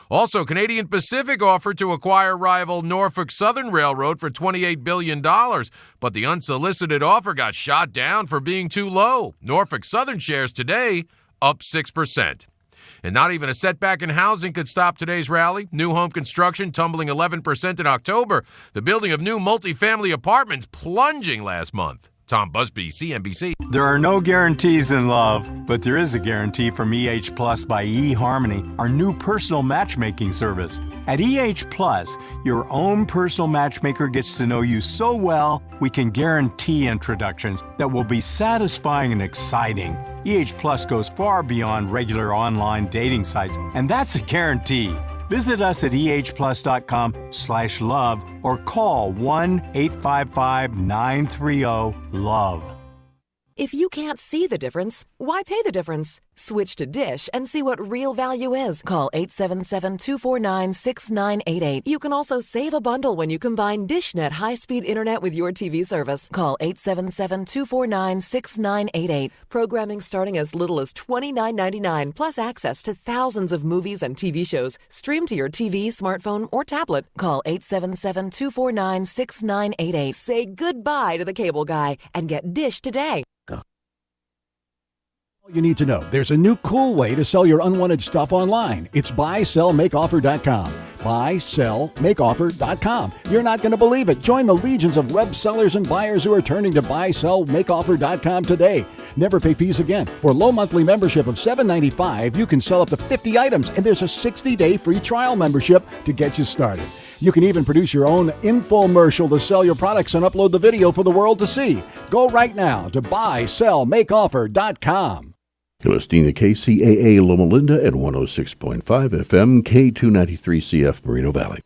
Also, Canadian Pacific offered to acquire rival Norfolk Southern Railroad for $28 billion, but the unsolicited offer got shot down for being too low. Norfolk Southern shares today up 6%. And not even a setback in housing could stop today's rally. New home construction tumbling 11% in October. The building of new multifamily apartments plunging last month. Tom Busby, CNBC. There are no guarantees in love, but there is a guarantee from EH Plus by eHarmony, our new personal matchmaking service. At EH Plus, your own personal matchmaker gets to know you so well, we can guarantee introductions that will be satisfying and exciting. EH Plus goes far beyond regular online dating sites, and that's a guarantee. Visit us at ehplus.com/love or call 1-855-930-LOVE. If you can't see the difference, why pay the difference? Switch to Dish and see what real value is. Call 877-249-6988. You can also save a bundle when you combine DishNet high-speed internet with your TV service. Call 877-249-6988. Programming starting as little as $29.99, plus access to thousands of movies and TV shows. Stream to your TV, smartphone, or tablet. Call 877-249-6988. Say goodbye to the cable guy and get Dish today. You need to know there's a new cool way to sell your unwanted stuff online. It's buysellmakeoffer.com. Buysellmakeoffer.com. You're not going to believe it. Join the legions of web sellers and buyers who are turning to buysellmakeoffer.com today. Never pay fees again. For low monthly membership of $7.95, you can sell up to 50 items, and there's a 60-day free trial membership to get you started. You can even produce your own infomercial to sell your products and upload the video for the world to see. Go right now to buysellmakeoffer.com. You're listening to KCAA Loma Linda at 106.5 FM, K293CF Moreno Valley.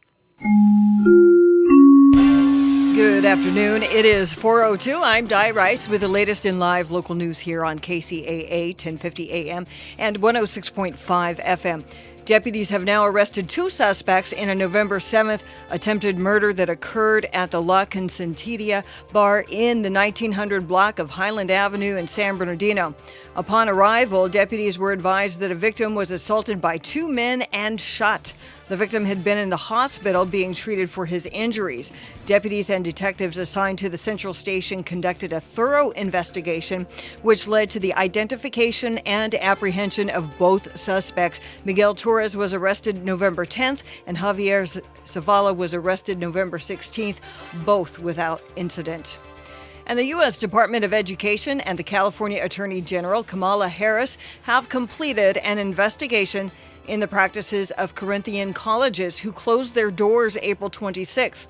Good afternoon. It is 4:02. I'm Di Rice with the latest in live local news here on KCAA 1050 AM and 106.5 FM. Deputies have now arrested 2 suspects in a November 7th attempted murder that occurred at the La Quinceañera bar in the 1900 block of Highland Avenue in San Bernardino. Upon arrival, deputies were advised that a victim was assaulted by 2 men and shot. The victim had been in the hospital being treated for his injuries. Deputies and detectives assigned to the Central Station conducted a thorough investigation, which led to the identification and apprehension of both suspects. Miguel Torres was arrested November 10th, and Javier Zavala was arrested November 16th, both without incident. And the U.S. Department of Education and the California Attorney General, Kamala Harris, have completed an investigation in the practices of Corinthian colleges who closed their doors April 26th.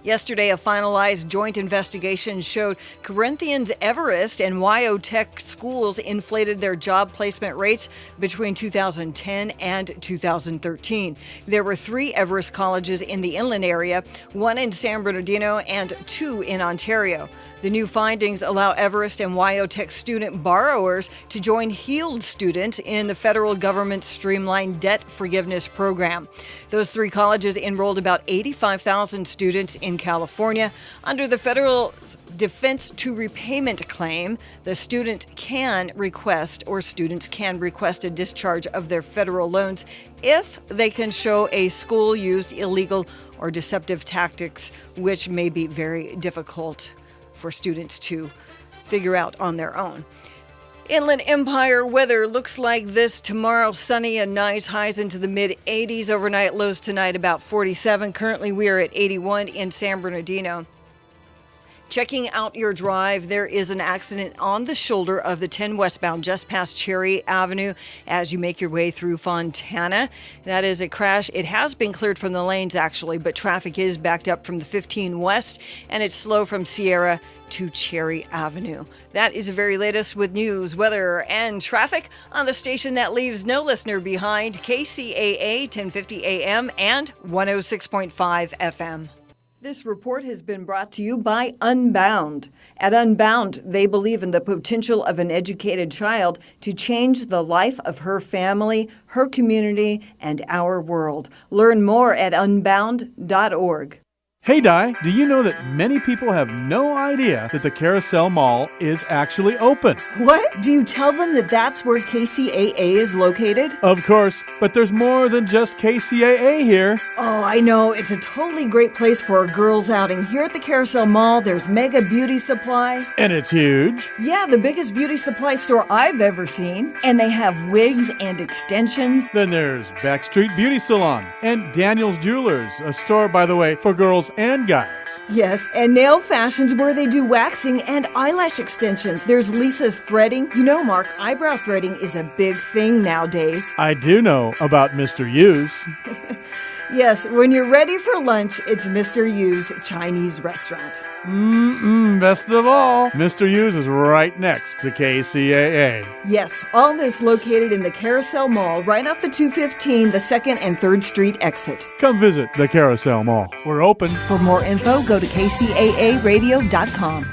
Yesterday, a finalized joint investigation showed Corinthians Everest and Tech schools inflated their job placement rates between 2010 and 2013. There were 3 Everest colleges in the inland area, 1 in San Bernardino and 2 in Ontario. The new findings allow Everest and Tech student borrowers to join Heald students in the federal government's streamlined debt forgiveness program. Those 3 colleges enrolled about 85,000 students in California. Under the federal defense to repayment claim, the students can request a discharge of their federal loans if they can show a school used illegal or deceptive tactics, which may be very difficult for students to figure out on their own. Inland Empire weather looks like this tomorrow. Sunny and nice, highs into the mid-80s. Overnight lows tonight about 47. Currently we are at 81 in San Bernardino. Checking out your drive, there is an accident on the shoulder of the 10 westbound just past Cherry Avenue as you make your way through Fontana. That is a crash. It has been cleared from the lanes actually, but traffic is backed up from the 15 west and it's slow from Sierra to Cherry Avenue. That is the very latest with news, weather, and traffic on the station that leaves no listener behind, KCAA 1050 AM and 106.5 FM. This report has been brought to you by Unbound. At Unbound, they believe in the potential of an educated child to change the life of her family, her community, and our world. Learn more at unbound.org. Hey Di, do you know that many people have no idea that the Carousel Mall is actually open? What? Do you tell them that that's where KCAA is located? Of course, but there's more than just KCAA here. Oh, I know. It's a totally great place for a girls' outing. Here at the Carousel Mall, there's Mega Beauty Supply. And it's huge. Yeah, the biggest beauty supply store I've ever seen. And they have wigs and extensions. Then there's Backstreet Beauty Salon and Daniel's Jewelers, a store, by the way, for girls and guys. Yes, and Nail Fashions where they do waxing and eyelash extensions. There's Lisa's Threading. You know, Mark, eyebrow threading is a big thing nowadays. I do know about Mr. Yu's. Yes, when you're ready for lunch, it's Mr. Yu's Chinese restaurant. Best of all, Mr. Yu's is right next to KCAA. Yes, all this located in the Carousel Mall, right off the 215, the 2nd and 3rd Street exit. Come visit the Carousel Mall. We're open. For more info, go to kcaaradio.com.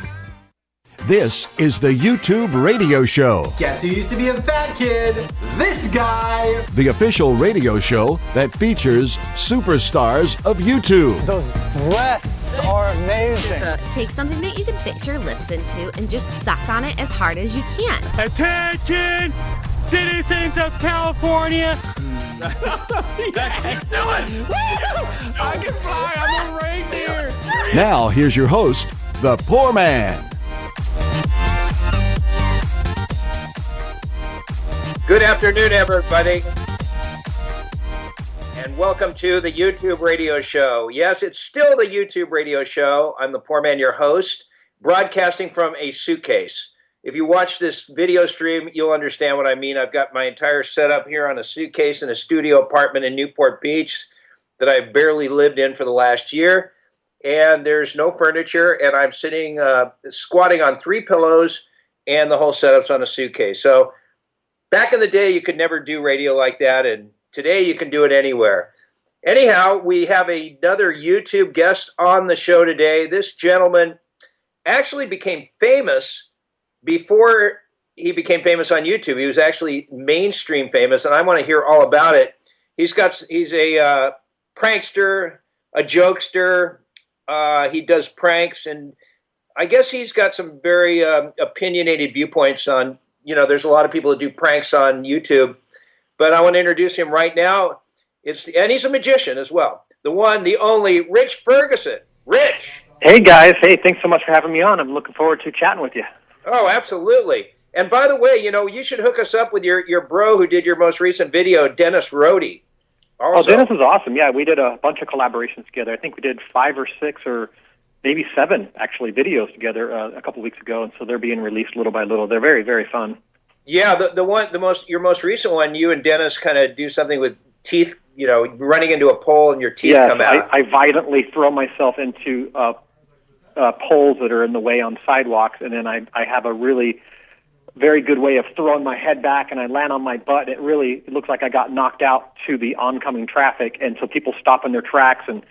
This is the YouTube Radio Show, Guess who used to be a fat kid? This guy! the official radio show that features superstars of YouTube. Those breasts are amazing. Take something that you can fix your lips into and just suck on it as hard as you can. Attention, citizens of California. I can fly. I'm a reindeer. Now, here's your host, the Poorman. Good afternoon, everybody, and welcome to the YouTube Radio Show. Yes, it's still the YouTube Radio Show. I'm the Poorman, your host, broadcasting from a suitcase. If you watch this video stream, you'll understand what I mean. I've got my entire setup here on a suitcase in a studio apartment in Newport Beach that I've barely lived in for the last year, and there's no furniture, and I'm sitting, squatting on 3 pillows, and the whole setup's on a suitcase. So back in the day, you could never do radio like that, and today you can do it anywhere. Anyhow, we have another YouTube guest on the show today. This gentleman actually became famous before he became famous on YouTube. He was actually mainstream famous, and I want to hear all about it. He's a prankster, a jokester. He does pranks, and I guess he's got some very opinionated viewpoints on, there's a lot of people that do pranks on YouTube, but I want to introduce him right now. And he's a magician as well. The one, the only, Rich Ferguson. Rich! Hey, guys. Hey, thanks so much for having me on. I'm looking forward to chatting with you. Oh, absolutely. And by the way, you should hook us up with your bro who did your most recent video, Dennis Rohde. Also. Oh, Dennis is awesome. Yeah, we did a bunch of collaborations together. I think we did 5 or 6 or maybe 7, actually, videos together a couple weeks ago, and so they're being released little by little. They're very, very fun. Yeah, your most recent one, you and Dennis kind of do something with teeth, running into a pole and your teeth come out. I violently throw myself into poles that are in the way on sidewalks, and then I have a really very good way of throwing my head back, and I land on my butt. It looks like I got knocked out to the oncoming traffic, and so people stop in their tracks, and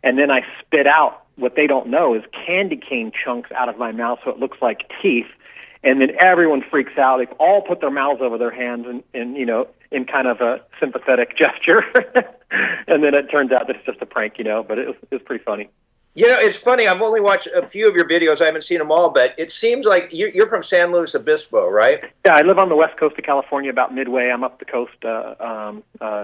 then I spit out. What they don't know is candy cane chunks out of my mouth, so it looks like teeth. And then everyone freaks out. They've all put their mouths over their hands in kind of a sympathetic gesture. And then it turns out that it's just a prank, but it was pretty funny. It's funny. I've only watched a few of your videos. I haven't seen them all, but it seems like you're from San Luis Obispo, right? Yeah, I live on the west coast of California, about midway. I'm up the coast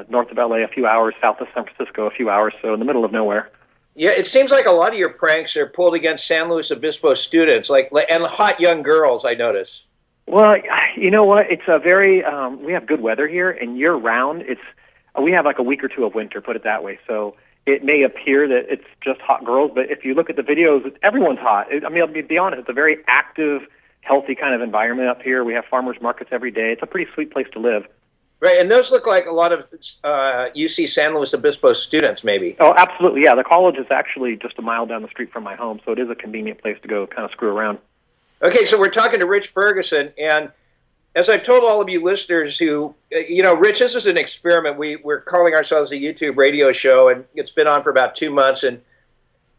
north of LA, a few hours, south of San Francisco, a few hours, so in the middle of nowhere. Yeah, it seems like a lot of your pranks are pulled against San Luis Obispo students, and hot young girls, I notice. Well, you know what? It's a very we have good weather here, and year-round, we have like a week or two of winter, put it that way. So it may appear that it's just hot girls, but if you look at the videos, everyone's hot. I'll be honest, it's a very active, healthy kind of environment up here. We have farmers markets every day. It's a pretty sweet place to live. Right, and those look like a lot of UC San Luis Obispo students, maybe. Oh, absolutely, yeah. The college is actually just a mile down the street from my home, so it is a convenient place to go kind of screw around. Okay, so we're talking to Rich Ferguson, and as I've told all of you listeners who, Rich, this is an experiment. We're calling ourselves a YouTube radio show, and it's been on for about 2 months, and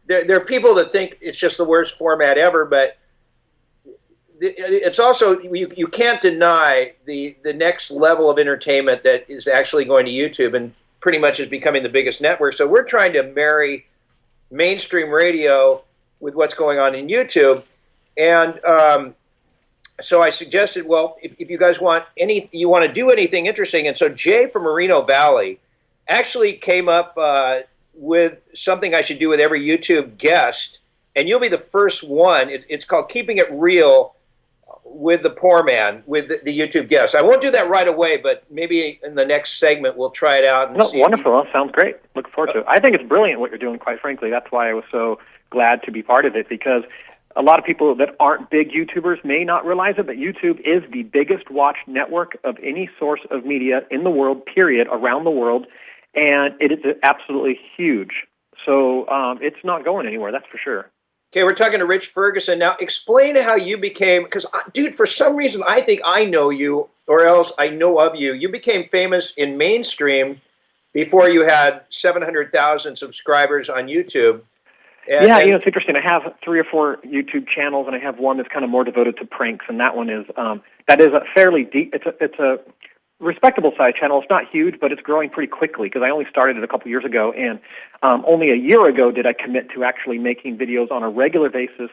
there are people that think it's just the worst format ever, but it's also, you can't deny the next level of entertainment that is actually going to YouTube and pretty much is becoming the biggest network. So we're trying to marry mainstream radio with what's going on in YouTube. And so I suggested, well, if you guys want you want to do anything interesting. And so Jay from Moreno Valley actually came up with something I should do with every YouTube guest. And you'll be the first one. It's called Keeping It Real with the Poorman, with the YouTube guest. I won't do that right away, but maybe in the next segment we'll try it out. And wonderful. That sounds great. Looking forward to it. I think it's brilliant what you're doing, quite frankly. That's why I was so glad to be part of it, because a lot of people that aren't big YouTubers may not realize it, but YouTube is the biggest watched network of any source of media in the world, period, around the world, and it is absolutely huge. So it's not going anywhere, that's for sure. Okay, we're talking to Rich Ferguson. Now, explain how you became, because, dude, for some reason, I think I know you, or else I know of you. You became famous in mainstream before you had 700,000 subscribers on YouTube. And it's interesting. I have 3 or 4 YouTube channels, and I have one that's kind of more devoted to pranks, and that one is that is a fairly deep. It's a respectable size channel. It's not huge, but it's growing pretty quickly because I only started it a couple years ago, and only a year ago did I commit to actually making videos on a regular basis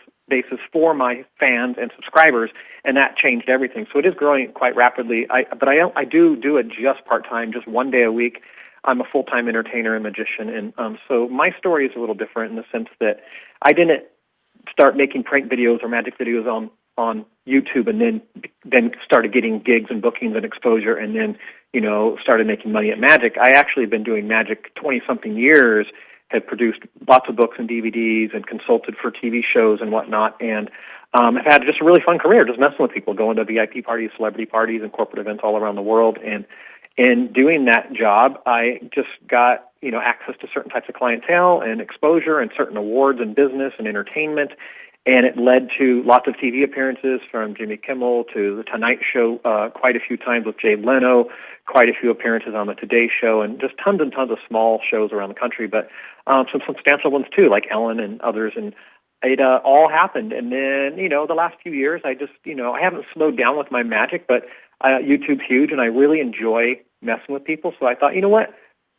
for my fans and subscribers, and that changed everything. So it is growing quite rapidly. But I do it just part-time, just 1 day a week. I'm a full-time entertainer and magician, and so my story is a little different in the sense that I didn't start making prank videos or magic videos on YouTube and then started getting gigs and bookings and exposure and then, started making money at magic. I actually have been doing magic 20-something years, have produced lots of books and DVDs and consulted for TV shows and whatnot, and I've had just a really fun career just messing with people, going to VIP parties, celebrity parties, and corporate events all around the world. And in doing that job, I just got, access to certain types of clientele and exposure and certain awards in business and entertainment. And it led to lots of TV appearances, from Jimmy Kimmel to The Tonight Show, quite a few times with Jay Leno, quite a few appearances on The Today Show, and just tons and tons of small shows around the country, but some substantial ones too, like Ellen and others. And it all happened. And then, the last few years, I just, I haven't slowed down with my magic, but YouTube's huge, and I really enjoy messing with people. So I thought, you know what?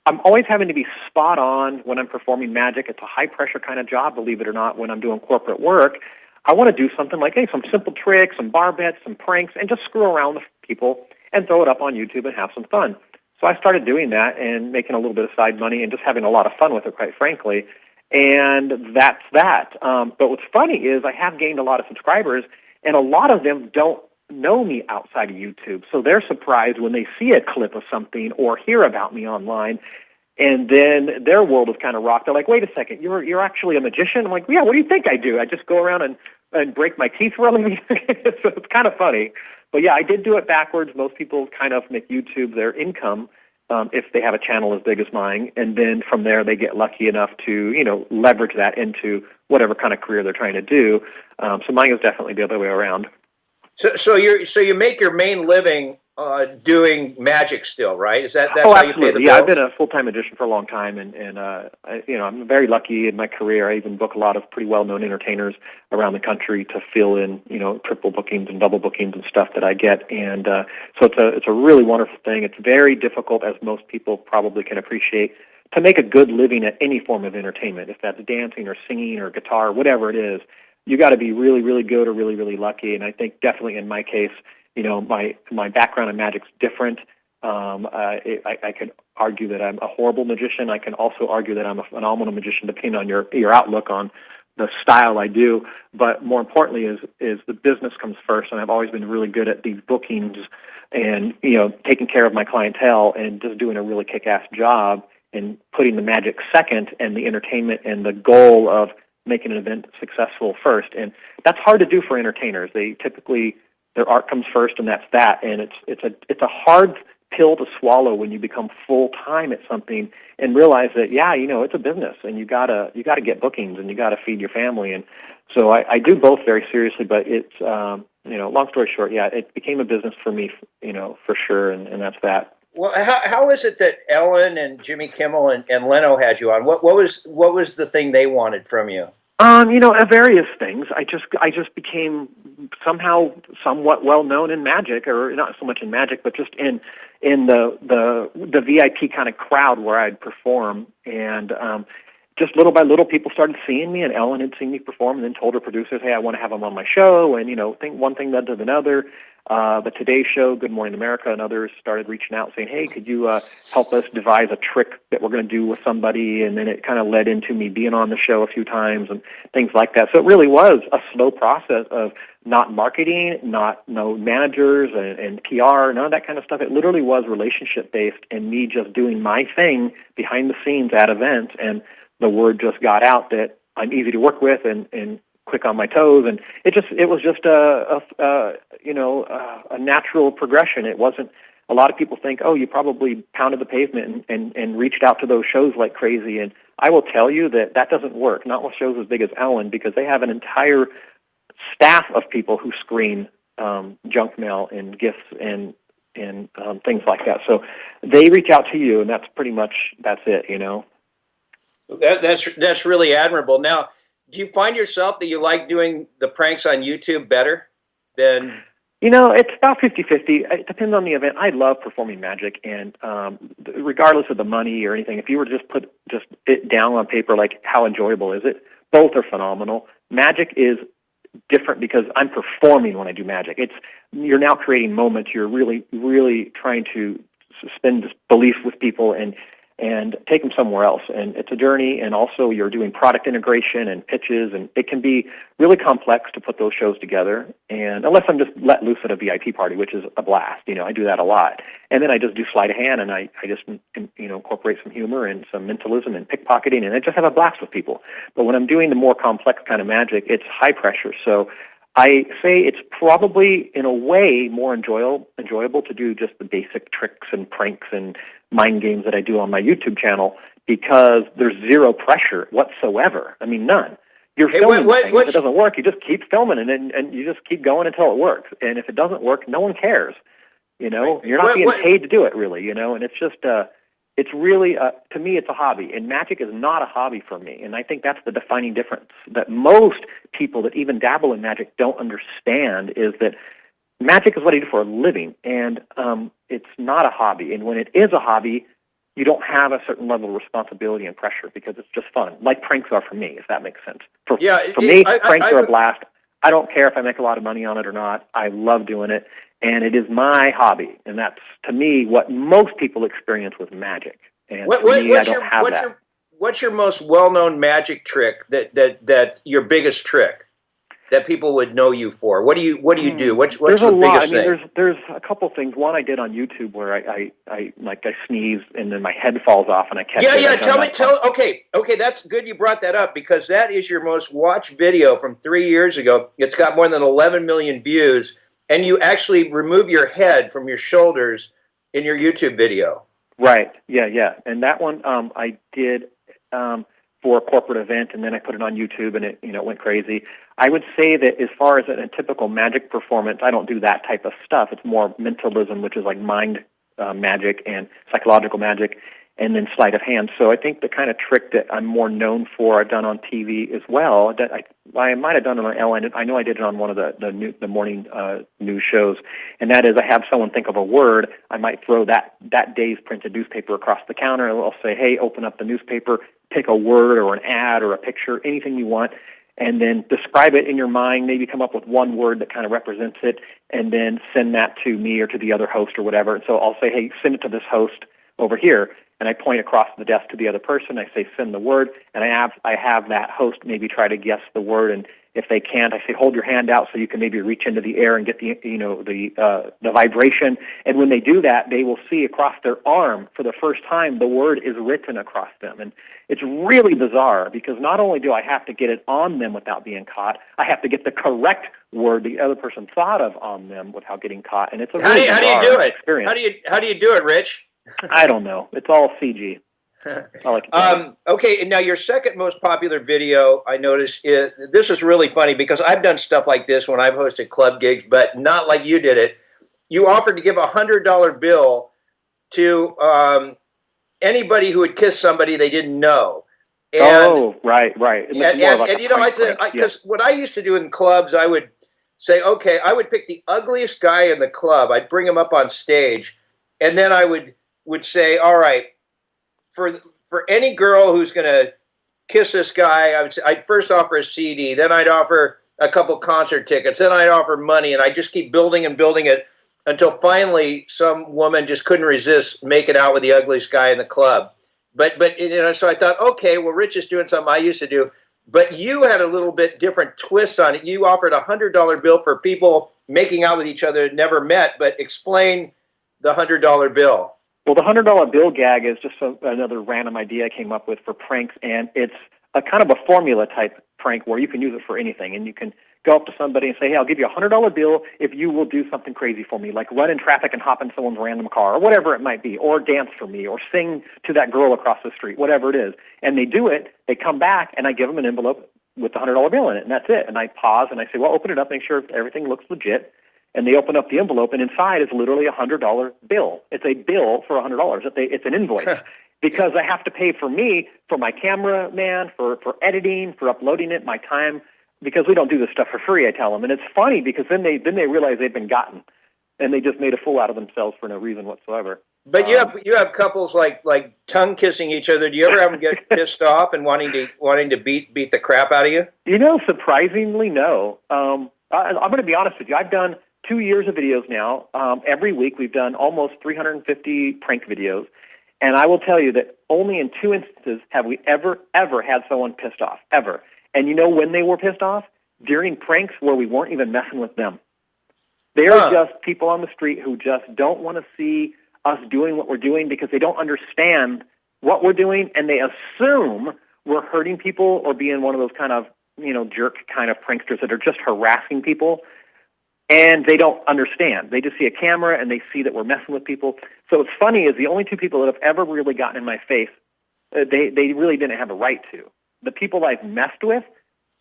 I'm always having to be spot on when I'm performing magic. It's a high-pressure kind of job, believe it or not, when I'm doing corporate work. I want to do something like, some simple tricks, some bar bets, some pranks, and just screw around with people and throw it up on YouTube and have some fun. So I started doing that and making a little bit of side money and just having a lot of fun with it, quite frankly. And that's that. But what's funny is I have gained a lot of subscribers, and a lot of them don't know me outside of YouTube. So they're surprised when they see a clip of something or hear about me online, and then their world is kind of rocked. They're like, wait a second, you're actually a magician? I'm like, yeah, what do you think I do? I just go around and break my teeth for a living? So it's kind of funny. But yeah, I did do it backwards. Most people kind of make YouTube their income if they have a channel as big as mine, and then from there they get lucky enough to, leverage that into whatever kind of career they're trying to do. So mine is definitely the other way around. So you make your main living doing magic still, right? That's how you pay the bills? Yeah, I've been a full-time magician for a long time, and I'm very lucky in my career. I even book a lot of pretty well-known entertainers around the country to fill in, triple bookings and double bookings and stuff that I get, and so it's a really wonderful thing. It's very difficult, as most people probably can appreciate, to make a good living at any form of entertainment, if that's dancing or singing or guitar, whatever it is. You got to be really, really good or really, really lucky. And I think definitely in my case, my background in magic's different. I could argue that I'm a horrible magician. I can also argue that I'm a phenomenal magician, depending on your outlook on the style I do. But more importantly is the business comes first. And I've always been really good at these bookings and, taking care of my clientele and just doing a really kick-ass job and putting the magic second and the entertainment and the goal of making an event successful first. And that's hard to do for entertainers. They typically, their art comes first, and that's that. And it's a hard pill to swallow when you become full-time at something and realize that, it's a business, and you gotta get bookings, and you gotta feed your family. And so I do both very seriously, but it's, long story short, it became a business for me, for sure, and that's that. Well, how is it that Ellen and Jimmy Kimmel and Leno had you on? What was the thing they wanted from you? Various things. I just became somehow somewhat well known in magic, or not so much in magic, but just in the VIP kind of crowd where I'd perform. And just little by little, people started seeing me, and Ellen had seen me perform, and then told her producers, "Hey, I want to have him on my show." And one thing led to another. The Today Show, Good Morning America, and others started reaching out saying, "Hey, could you help us devise a trick that we're going to do with somebody?" And then it kind of led into me being on the show a few times and things like that. So it really was a slow process of not marketing, no managers and PR, none of that kind of stuff. It literally was relationship based, and me just doing my thing behind the scenes at events, and the word just got out that I'm easy to work with and quick on my toes, and it was just a natural progression. It wasn't. A lot of people think, oh, you probably pounded the pavement and reached out to those shows like crazy, and I will tell you that doesn't work. Not with shows as big as Ellen, because they have an entire staff of people who screen junk mail and gifts and things like that. So they reach out to you, and that's it. That's really admirable. Now, do you find yourself that you like doing the pranks on YouTube better than... It's about 50-50. It depends on the event. I love performing magic, and regardless of the money or anything, if you were to just put it down on paper, like how enjoyable is it? Both are phenomenal. Magic is different because I'm performing when I do magic. You're now creating moments. You're really, really trying to suspend disbelief with people and take them somewhere else. And it's a journey, and also you're doing product integration and pitches, and it can be really complex to put those shows together. And unless I'm just let loose at a VIP party, which is a blast, I do that a lot. And then I just do sleight of hand, and I just incorporate some humor and some mentalism and pickpocketing, and I just have a blast with people. But when I'm doing the more complex kind of magic, it's high pressure. So I say it's probably, in a way, more enjoyable to do just the basic tricks and pranks and mind games that I do on my YouTube channel, because there's zero pressure whatsoever. I mean, none. You're filming the thing. If it doesn't work, you just keep filming, and you just keep going until it works. And if it doesn't work, no one cares. You're not being paid to do it, really, and it's just... It's really, to me, it's a hobby, and magic is not a hobby for me, and I think that's the defining difference that most people that even dabble in magic don't understand, is that magic is what I do for a living, and it's not a hobby, and when it is a hobby, you don't have a certain level of responsibility and pressure because it's just fun, like pranks are for me, if that makes sense. For me, pranks are a blast. I don't care if I make a lot of money on it or not. I love doing it. And it is my hobby, and that's, to me, what most people experience with magic. And I don't have that. What's your most well-known magic trick that your biggest trick that people would know you for? What do you do? What's the biggest thing? There's a couple things. One I did on YouTube where I sneeze and then my head falls off and I catch it. Yeah. Okay. That's good. You brought that up because that is your most watched video from 3 years ago. It's got more than 11 million views. And you actually remove your head from your shoulders in your YouTube video. Right. Yeah. And that one I did for a corporate event, and then I put it on YouTube, and it went crazy. I would say that as far as a typical magic performance, I don't do that type of stuff. It's more mentalism, which is like mind magic and psychological magic, and then sleight of hand. So I think the kind of trick that I'm more known for, I've done on TV as well, that I might have done it on Ellen. I know I did it on one of the morning news shows, and that is I have someone think of a word. I might throw that day's printed newspaper across the counter, and I'll say, hey, open up the newspaper, pick a word or an ad or a picture, anything you want, and then describe it in your mind, maybe come up with one word that kind of represents it, and then send that to me or to the other host or whatever. And so I'll say, hey, send it to this host over here. And I point across the desk to the other person. I say, send the word, and I have that host maybe try to guess the word. And if they can't, I say, hold your hand out so you can maybe reach into the air and get the vibration. And when they do that, they will see across their arm for the first time the word is written across them. And it's really bizarre because not only do I have to get it on them without being caught, I have to get the correct word the other person thought of on them without getting caught. And it's a really bizarre experience. How do you do it, Rich? I don't know. It's all CG. Okay, and now your second most popular video, I noticed, this is really funny because I've done stuff like this when I've hosted club gigs, but not like you did it. You offered to give a $100 bill to anybody who would kiss somebody they didn't know. And, right. Because what I used to do in clubs, I would say, okay, I would pick the ugliest guy in the club. I'd bring him up on stage, and then I would say, all right, for any girl who's going to kiss this guy, I'd first offer a CD, then I'd offer a couple concert tickets, then I'd offer money, and I just keep building and building it until finally some woman just couldn't resist making out with the ugliest guy in the club. But so I thought, okay, well, Rich is doing something I used to do. But you had a little bit different twist on it. You offered a $100 bill for people making out with each other that never met, but explain the $100 bill. Well, the $100 bill gag is just another random idea I came up with for pranks, and it's a kind of a formula type prank where you can use it for anything, and you can go up to somebody and say, hey, I'll give you a $100 bill if you will do something crazy for me, like run in traffic and hop in someone's random car, or whatever it might be, or dance for me, or sing to that girl across the street, whatever it is. And they do it, they come back, and I give them an envelope with the $100 bill in it, and that's it. And I pause, and I say, well, open it up, make sure everything looks legit. And they open up the envelope, and inside is literally a $100 bill. It's a bill for $100. It's an invoice. Because I have to pay for me, for my cameraman, for editing, for uploading it, my time, because we don't do this stuff for free, I tell them. And it's funny because then they realize they've been gotten, and they just made a fool out of themselves for no reason whatsoever. But you have couples like tongue kissing each other. Do you ever have them get pissed off and wanting to beat the crap out of you? Surprisingly, no. I'm going to be honest with you. I've done 2 years of videos now. Every week we've done almost 350 prank videos. And I will tell you that only in 2 instances have we ever had someone pissed off, ever. And you know when they were pissed off? During pranks where we weren't even messing with them. They are just people on the street who just don't want to see us doing what we're doing because they don't understand what we're doing, and they assume we're hurting people or being one of those kind of, jerk kind of pranksters that are just harassing people. And they don't understand. They just see a camera and they see that we're messing with people. So what's funny is the only 2 people that have ever really gotten in my face, they really didn't have a right to. The people I've messed with,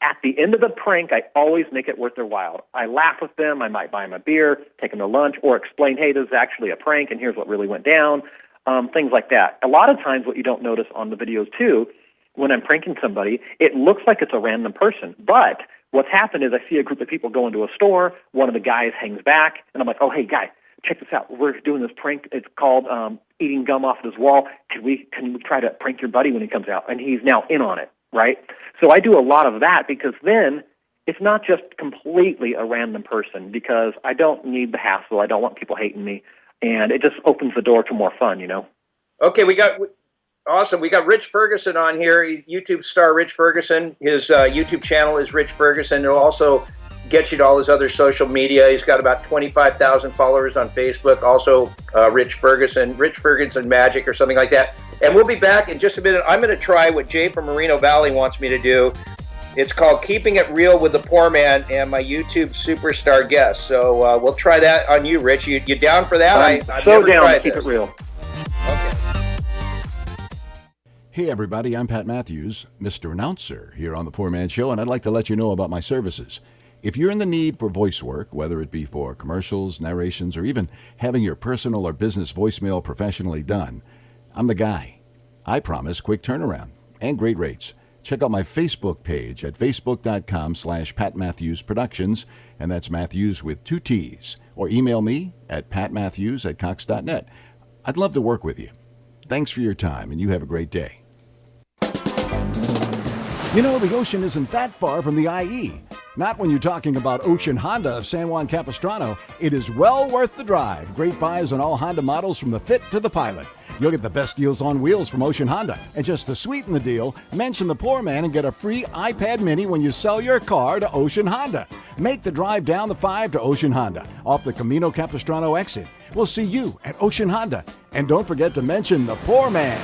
at the end of the prank, I always make it worth their while. I laugh with them. I might buy them a beer, take them to lunch, or explain, hey, this is actually a prank and here's what really went down, things like that. A lot of times what you don't notice on the videos too, when I'm pranking somebody, it looks like it's a random person, but what's happened is I see a group of people go into a store, one of the guys hangs back, and I'm like, oh, hey, guy, check this out. We're doing this prank. It's called eating gum off of his wall. Can we try to prank your buddy when he comes out? And he's now in on it, right? So I do a lot of that because then it's not just completely a random person because I don't need the hassle. I don't want people hating me, and it just opens the door to more fun, Okay, awesome. We got Rich Ferguson on here, YouTube star Rich Ferguson. His YouTube channel is Rich Ferguson. It'll also get you to all his other social media. He's got about 25,000 followers on Facebook. Also, Rich Ferguson Magic or something like that. And we'll be back in just a minute. I'm going to try what Jay from Moreno Valley wants me to do. It's called Keeping It Real with the Poor Man and my YouTube superstar guest. So we'll try that on you, Rich. You down for that? I'm so down to keep it real. Okay. Hey everybody, I'm Pat Matthews, Mr. Announcer here on The Poor Man Show, and I'd like to let you know about my services. If you're in the need for voice work, whether it be for commercials, narrations, or even having your personal or business voicemail professionally done, I'm the guy. I promise quick turnaround and great rates. Check out my Facebook page at facebook.com/Pat Matthews Productions, and that's Matthews with 2 T's, or email me at patmatthews@cox.net. I'd love to work with you. Thanks for your time, and you have a great day. The ocean isn't that far from the IE. Not when you're talking about Ocean Honda of San Juan Capistrano. It is well worth the drive. Great buys on all Honda models from the Fit to the Pilot. You'll get the best deals on wheels from Ocean Honda. And just to sweeten the deal, mention the Poor Man and get a free iPad mini when you sell your car to Ocean Honda. Make the drive down the 5 to Ocean Honda off the Camino Capistrano exit. We'll see you at Ocean Honda. And don't forget to mention the Poor Man.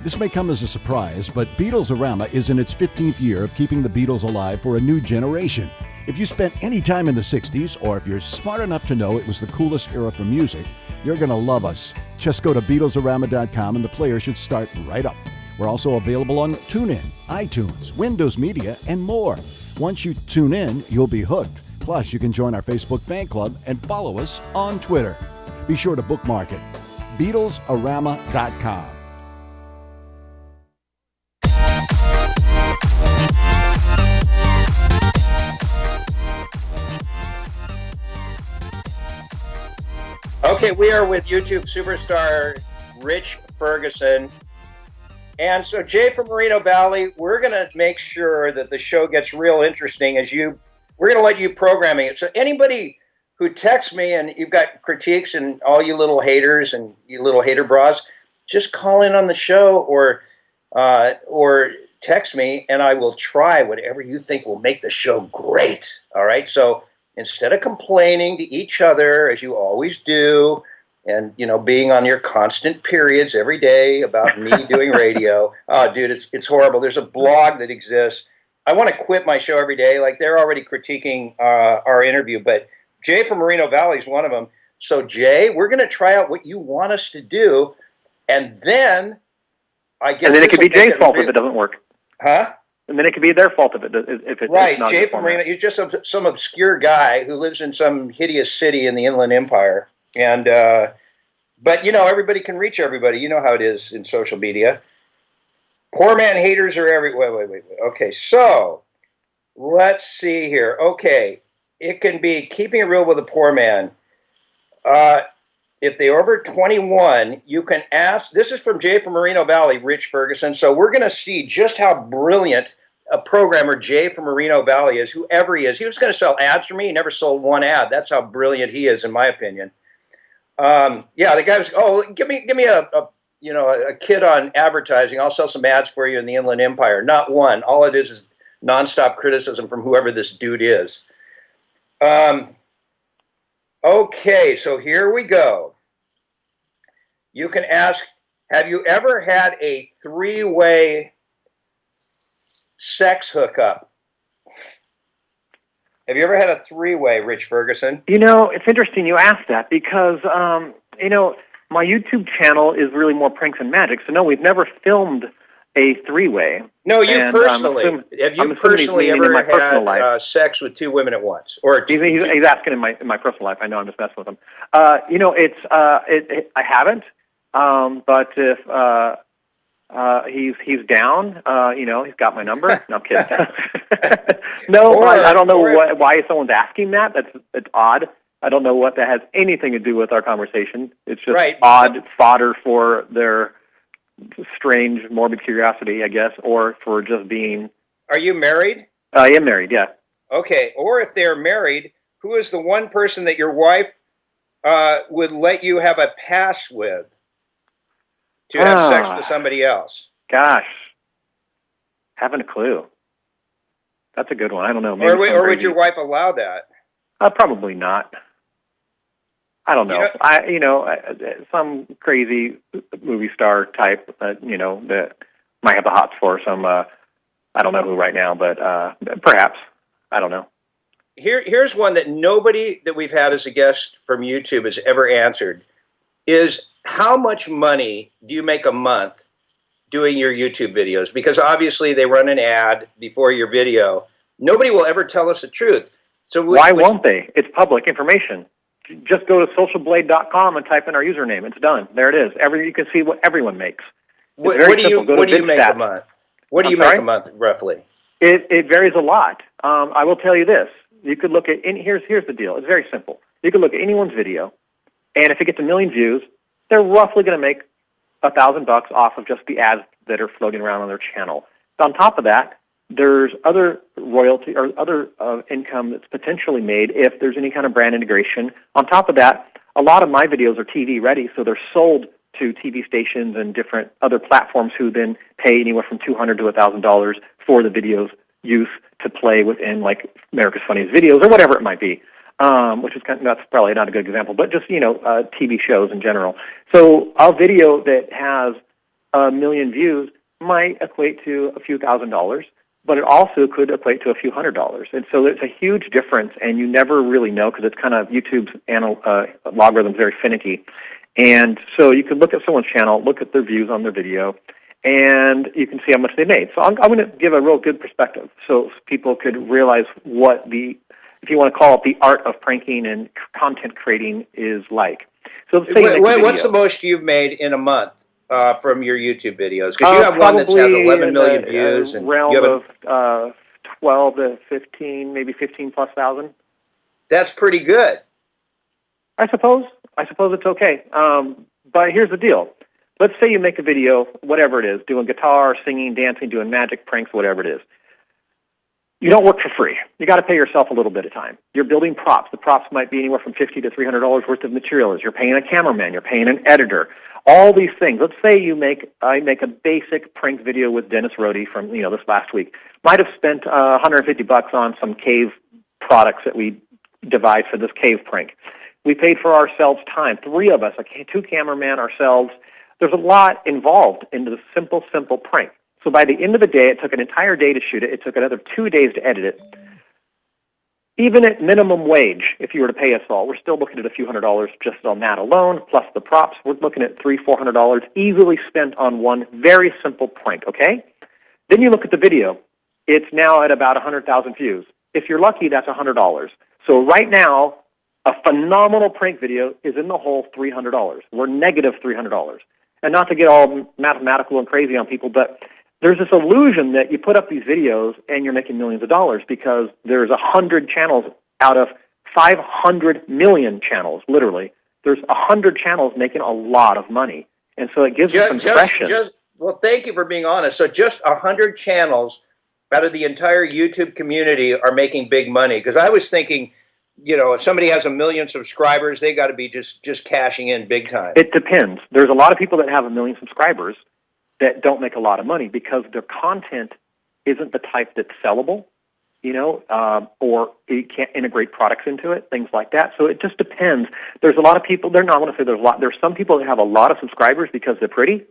This may come as a surprise, but Beatlesarama is in its 15th year of keeping the Beatles alive for a new generation. If you spent any time in the 60s, or if you're smart enough to know it was the coolest era for music, you're going to love us. Just go to Beatlesarama.com and the player should start right up. We're also available on TuneIn, iTunes, Windows Media, and more. Once you tune in, you'll be hooked. Plus, you can join our Facebook fan club and follow us on Twitter. Be sure to bookmark it. Beatlesarama.com. Okay, we are with YouTube superstar Rich Ferguson. And so, Jay from Moreno Valley, we're going to make sure that the show gets real interesting we're going to let you programming it. So anybody who texts me and you've got critiques and all you little haters and you little hater bras, just call in on the show or text me and I will try whatever you think will make the show great. All right. So instead of complaining to each other as you always do, and, being on your constant periods every day about me doing radio. Oh, dude, it's horrible. There's a blog that exists. I want to quit my show every day. Like, they're already critiquing our interview, but Jay from Moreno Valley is one of them. So, Jay, we're going to try out what you want us to do, and then I guess... And then it could be Jay's fault if it doesn't work. Huh? And then it could be their fault if it's right. Not Jay from Moreno, he's just some obscure guy who lives in some hideous city in the Inland Empire. And, but everybody can reach everybody. You know how it is in social media. Poorman haters are wait. Okay, so let's see here. Okay, it can be keeping it real with a poor man. If they're over 21, you can ask. This is from Jay from Moreno Valley, Rich Ferguson. So we're going to see just how brilliant a programmer Jay from Moreno Valley is, whoever he is. He was going to sell ads for me. He never sold one ad. That's how brilliant he is, in my opinion. The guy was, give me a kid on advertising. I'll sell some ads for you in the Inland Empire. Not one. All it is nonstop criticism from whoever this dude is. Okay, so here we go. You can ask, have you ever had a 3-way sex hookup? Have you ever had a 3-way, Rich Ferguson? It's interesting you asked that because, my YouTube channel is really more pranks and magic. So, no, we've never filmed a 3-way. No, you personally. Have you personally ever had sex with 2 women at once? Or he's asking in my personal life. I know, I'm just messing with him. I haven't. But if he's down, he's got my number. No, I'm kidding. No, I don't know why someone's asking that. It's odd. I don't know what that has anything to do with our conversation. It's just odd fodder for their strange, morbid curiosity, I guess, or for just being... Are you married? I am married, yeah. Okay, or if they're married, who is the one person that your wife would let you have a pass with to have sex with somebody else? Gosh, haven't a clue. That's a good one. I don't know. Or would your wife allow that? Probably not. I don't know. Some crazy movie star type that might have the hots for some. I don't know who right now, but perhaps. I don't know. Here's one that nobody that we've had as a guest from YouTube has ever answered: is how much money do you make a month doing your YouTube videos? Because obviously they run an ad before your video. Nobody will ever tell us the truth. So why won't they? It's public information. Just go to socialblade.com and type in our username. It's done. There it is. You can see what everyone makes. What do you make a month? What do you make a month, roughly? It varies a lot. I will tell you this. You could look at, here's the deal. It's very simple. You could look at anyone's video, and if it gets 1 million views, they're roughly going to make $1,000 off of just the ads that are floating around on their channel. On top of that, there's other royalty or other income that's potentially made if there's any kind of brand integration. On top of that, a lot of my videos are TV ready, so they're sold to TV stations and different other platforms who then pay anywhere from $200 to $1,000 for the video's use to play within, like, America's Funniest Videos or whatever it might be, which is that's probably not a good example, but just, TV shows in general. So a video that has 1 million views might equate to a few $1,000s, but it also could equate to a few $100s. And so it's a huge difference, and you never really know because it's kind of YouTube's logarithm's very finicky. And so you can look at someone's channel, look at their views on their video, and you can see how much they made. So I'm going to give a real good perspective so people could realize what if you want to call it the art of pranking and content creating is like. So what's the most you've made in a month? From your YouTube videos, because you have one that has 11 million views, and realm you have of 12 to 15, maybe 15 plus thousand. That's pretty good. I suppose it's okay. But here's the deal: let's say you make a video, whatever it is, doing guitar, singing, dancing, doing magic, pranks, whatever it is. You don't work for free. You got to pay yourself a little bit of time. You're building props. The props might be anywhere from $50 to $300 worth of materials. You're paying a cameraman. You're paying an editor. All these things. Let's say I make a basic prank video with Dennis Rohde from this last week. Might have spent $150 on some cave products that we devised for this cave prank. We paid for ourselves time. 3 of us, 2 cameramen, ourselves. There's a lot involved in the simple prank. So by the end of the day, it took an entire day to shoot it. It took another 2 days to edit it. Even at minimum wage, if you were to pay us all, we're still looking at a few $100s just on that alone, plus the props. We're looking at $300-400 easily spent on one very simple prank, okay? Then you look at the video. It's now at about 100,000 views. If you're lucky, that's $100. So right now, a phenomenal prank video is in the hole $300. We're negative $300. And not to get all mathematical and crazy on people, but there's this illusion that you put up these videos and you're making millions of dollars because there's 100 channels out of 500 million channels, literally. There's 100 channels making a lot of money. And so it gives us impression. Well, thank you for being honest. So just 100 channels out of the entire YouTube community are making big money. Because I was thinking, if somebody has 1 million subscribers, they got to be just cashing in big time. It depends. There's a lot of people that have 1 million subscribers that don't make a lot of money because their content isn't the type that's sellable, or you can't integrate products into it, things like that. So it just depends. There's a lot of people, there's some people that have a lot of subscribers because they're pretty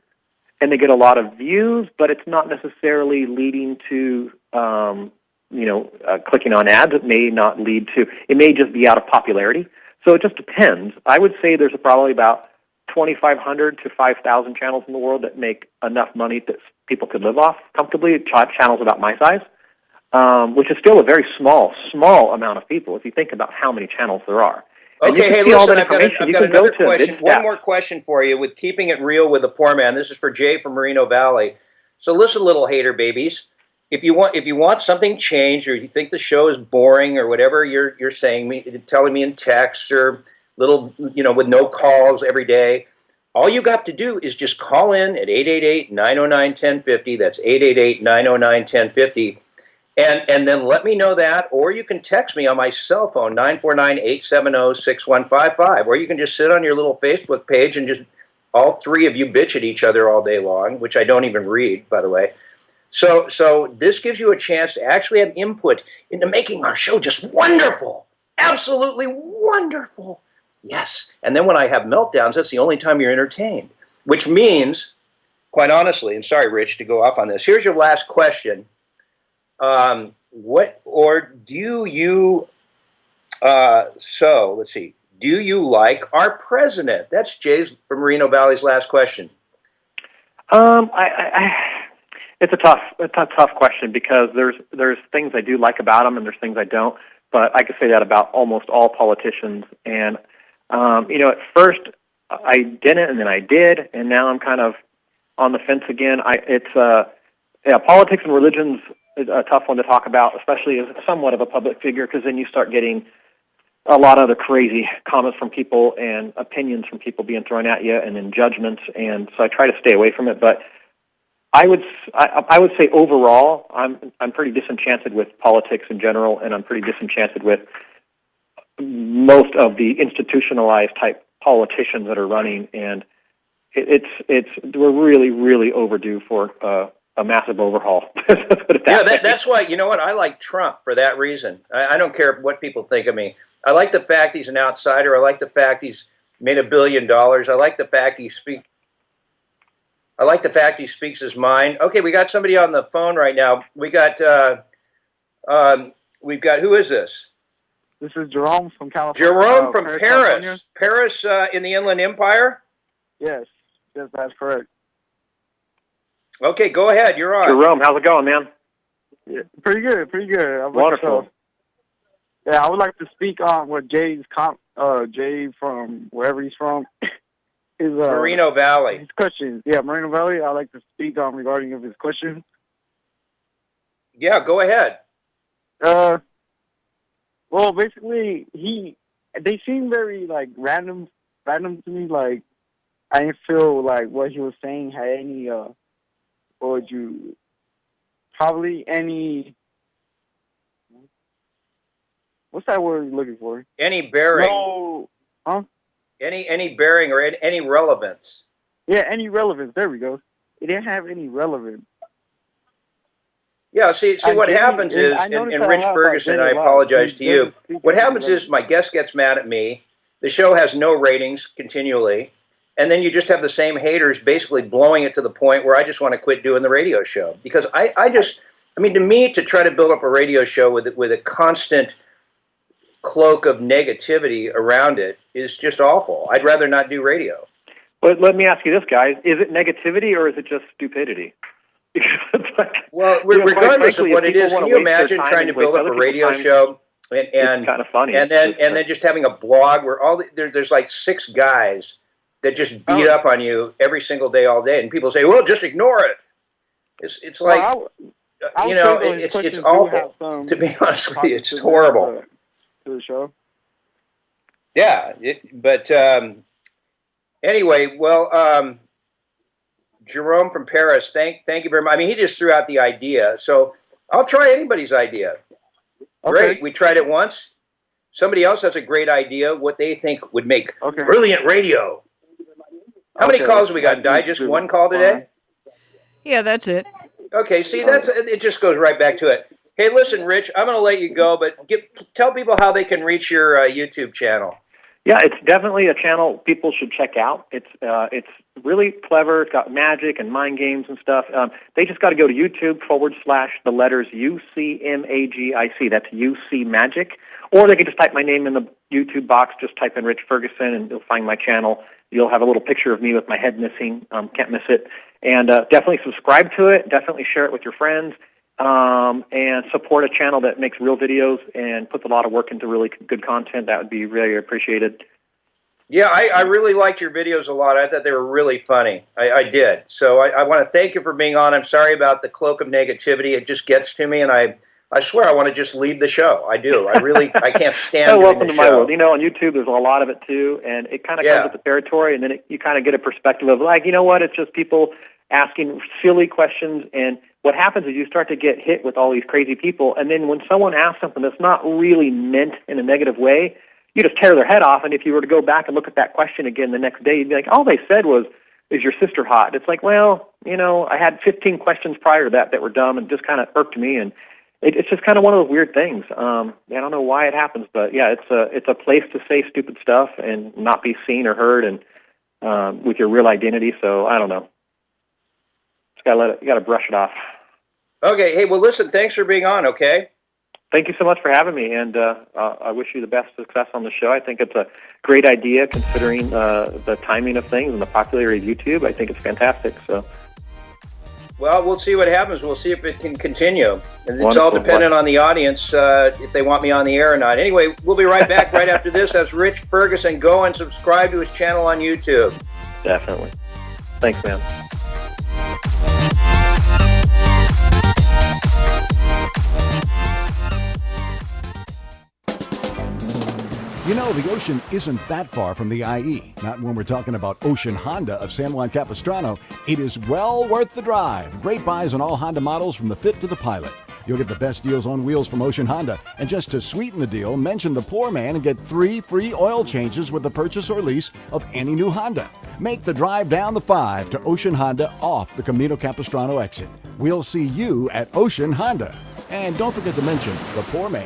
and they get a lot of views, but it's not necessarily leading to, clicking on ads. It may not lead to, it may just be out of popularity. So it just depends. I would say there's probably about 2,500 to 5,000 channels in the world that make enough money that people could live off comfortably, channels about my size, which is still a very small amount of people if you think about how many channels there are. And okay, hey, listen, I've got another question. One more question for you with keeping it real with the poor man. This is for Jay from Moreno Valley. So listen, little hater babies. If you want something changed, or you think the show is boring, or whatever you're telling me in text, or little, with no calls every day, all you got to do is just call in at 888-909-1050. That's 888-909-1050. And then let me know that, or you can text me on my cell phone, 949-870-6155, or you can just sit on your little Facebook page and just all 3 of you bitch at each other all day long, which I don't even read, by the way. So this gives you a chance to actually have input into making our show just wonderful, absolutely wonderful. Yes. And then when I have meltdowns, that's the only time you're entertained, which means, quite honestly, and sorry, Rich, to go off on this, here's your last question. Let's see. Do you like our president? That's Jay's from Moreno Valley's last question. It's a tough question because there's things I do like about him and there's things I don't. But I could say that about almost all politicians. And at first I didn't, and then I did, and now I'm kind of on the fence again. Politics and religion's a tough one to talk about, especially as somewhat of a public figure, because then you start getting a lot of the crazy comments from people and opinions from people being thrown at you, and then judgments. And so I try to stay away from it. But I would say overall, I'm pretty disenchanted with politics in general, and I'm pretty disenchanted with most of the institutionalized type politicians that are running, and we're really, really overdue for a massive overhaul. That's why, you know what, I like Trump for that reason. I don't care what people think of me. I like the fact he's an outsider. I like the fact he's made $1 billion. I like the fact he speaks his mind. Okay, we got somebody on the phone right now. We've got who is this? This is Jerome from California. Jerome from Paris. Paris in the Inland Empire? Yes, that's correct. Okay, go ahead. You're on. Jerome, how's it going, man? Yeah, pretty good. Wonderful. I would like to speak on what Jay from wherever he's from is Moreno Valley. His questions. Yeah, Moreno Valley. I'd like to speak on regarding of his questions. Yeah, go ahead. Well, basically, they seem very random to me. I didn't feel like what he was saying had any, probably any, what's that word you're looking for? Any bearing. No, huh? Any bearing or any relevance. Yeah, any relevance. There we go. It didn't have any relevance. Yeah, see what happens is, and Rich Ferguson, I apologize to you, what happens is my guest gets mad at me, the show has no ratings continually, and then you just have the same haters basically blowing it to the point where I just want to quit doing the radio show. Because to me, to try to build up a radio show with a constant cloak of negativity around it is just awful. I'd rather not do radio. But let me ask you this, guys. Is it negativity or is it just stupidity? Well, regardless of what it is, can you imagine trying to build up a radio show and kind of funny, and then just having a blog where there's like 6 guys that just beat up on you every single day, all day, and people say, "Well, just ignore it." It's like it's awful. To be honest with you, it's horrible. To the show. Yeah, but anyway, well. Jerome from Paris, thank you very much. I mean, he just threw out the idea, so I'll try anybody's idea. Okay. Great, we tried it once. Somebody else has a great idea, what they think would make brilliant radio. How many calls have we got, Di? Just one call today? Yeah, that's it. Okay, see, it just goes right back to it. Hey, listen, Rich, I'm going to let you go, but tell people how they can reach your YouTube channel. Yeah, it's definitely a channel people should check out. It's really clever. It's got magic and mind games and stuff. They just got to go to YouTube / the letters UCMAGIC. That's UC Magic. Or they can just type my name in the YouTube box. Just type in Rich Ferguson, and you'll find my channel. You'll have a little picture of me with my head missing. Can't miss it. And definitely subscribe to it. Definitely share it with your friends. And support a channel that makes real videos and puts a lot of work into really good content. That would be really appreciated. Yeah, I really liked your videos a lot. I thought they were really funny. I did. So I want to thank you for being on. I'm sorry about the cloak of negativity. It just gets to me, and I swear I want to just leave the show. I do. I can't stand doing welcome the to my show. world. You know, on YouTube, there's a lot of it, too, and it kind of comes with the territory, and then you kind of get a perspective of, like, you know what, it's just people asking silly questions, and what happens is you start to get hit with all these crazy people, and then when someone asks something that's not really meant in a negative way, you just tear their head off, and if you were to go back and look at that question again the next day, you'd be like, all they said was, is your sister hot? It's like, well, you know, I had 15 questions prior to that were dumb and just kind of irked me, and it's just kind of one of those weird things. I don't know why it happens, but yeah, it's a place to say stupid stuff and not be seen or heard, and with your real identity, so I don't know. You got to brush it off. Okay. Hey, well, listen, thanks for being on, okay? Thank you so much for having me, and I wish you the best success on the show. I think it's a great idea considering the timing of things and the popularity of YouTube. I think it's fantastic. So, well, we'll see what happens. We'll see if it can continue. And it's all dependent on the audience if they want me on the air or not. Anyway, we'll be right back right after this. That's Rich Ferguson. Go and subscribe to his channel on YouTube. Definitely. Thanks, man. You know, the ocean isn't that far from the IE. Not when we're talking about Ocean Honda of San Juan Capistrano. It is well worth the drive. Great buys on all Honda models from the Fit to the Pilot. You'll get the best deals on wheels from Ocean Honda. And just to sweeten the deal, mention the Poorman and get 3 free oil changes with the purchase or lease of any new Honda. Make the drive down the 5 to Ocean Honda off the Camino Capistrano exit. We'll see you at Ocean Honda. And don't forget to mention the Poorman.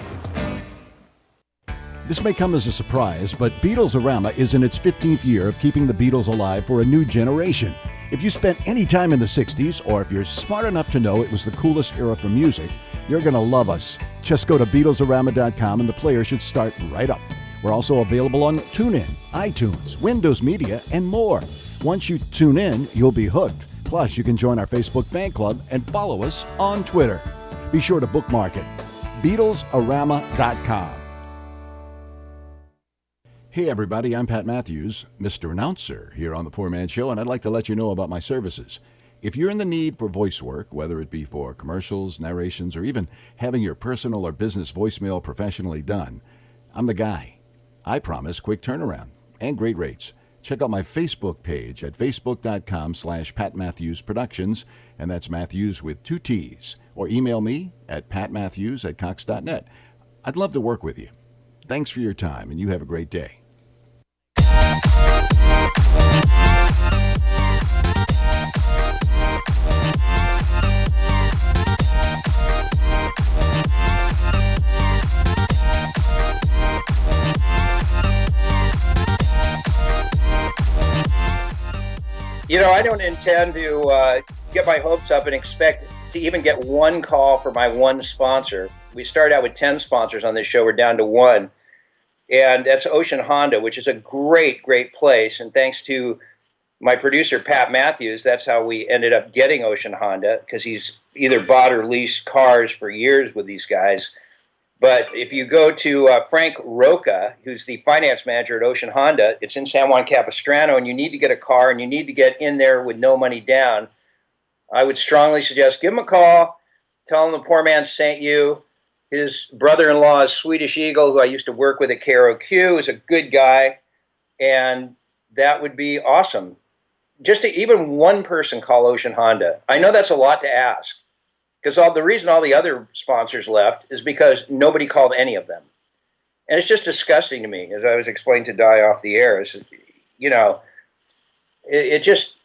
This may come as a surprise, but Beatlesarama is in its 15th year of keeping the Beatles alive for a new generation. If you spent any time in the 60s, or if you're smart enough to know it was the coolest era for music, you're going to love us. Just go to Beatlesarama.com and the player should start right up. We're also available on TuneIn, iTunes, Windows Media, and more. Once you tune in, you'll be hooked. Plus, you can join our Facebook fan club and follow us on Twitter. Be sure to bookmark it. Beatlesarama.com. Hey everybody, I'm Pat Matthews, Mr. Announcer here on The Poor Man Show, and I'd like to let you know about my services. If you're in the need for voice work, whether it be for commercials, narrations, or even having your personal or business voicemail professionally done, I'm the guy. I promise quick turnaround and great rates. Check out my Facebook page at facebook.com/Pat Matthews Productions, and that's Matthews with 2 T's. Or email me at patmatthews@cox.net. I'd love to work with you. Thanks for your time, and you have a great day. You know, I don't intend to get my hopes up and expect to even get one call for my one sponsor. We started out with 10 sponsors on this show. We're down to 1. And that's Ocean Honda, which is a great, great place. And thanks to my producer, Pat Matthews, that's how we ended up getting Ocean Honda, because he's either bought or leased cars for years with these guys. But if you go to Frank Roca, who's the finance manager at Ocean Honda, it's in San Juan Capistrano, and you need to get a car and you need to get in there with no money down, I would strongly suggest give him a call, tell him the poor man sent you. His brother-in-law is Swedish Eagle, who I used to work with at KROQ, is a good guy, and that would be awesome. Just to even one person call Ocean Honda. I know that's a lot to ask, because the reason all the other sponsors left is because nobody called any of them. And it's just disgusting to me, as I was explaining to Di off the air. You know, it just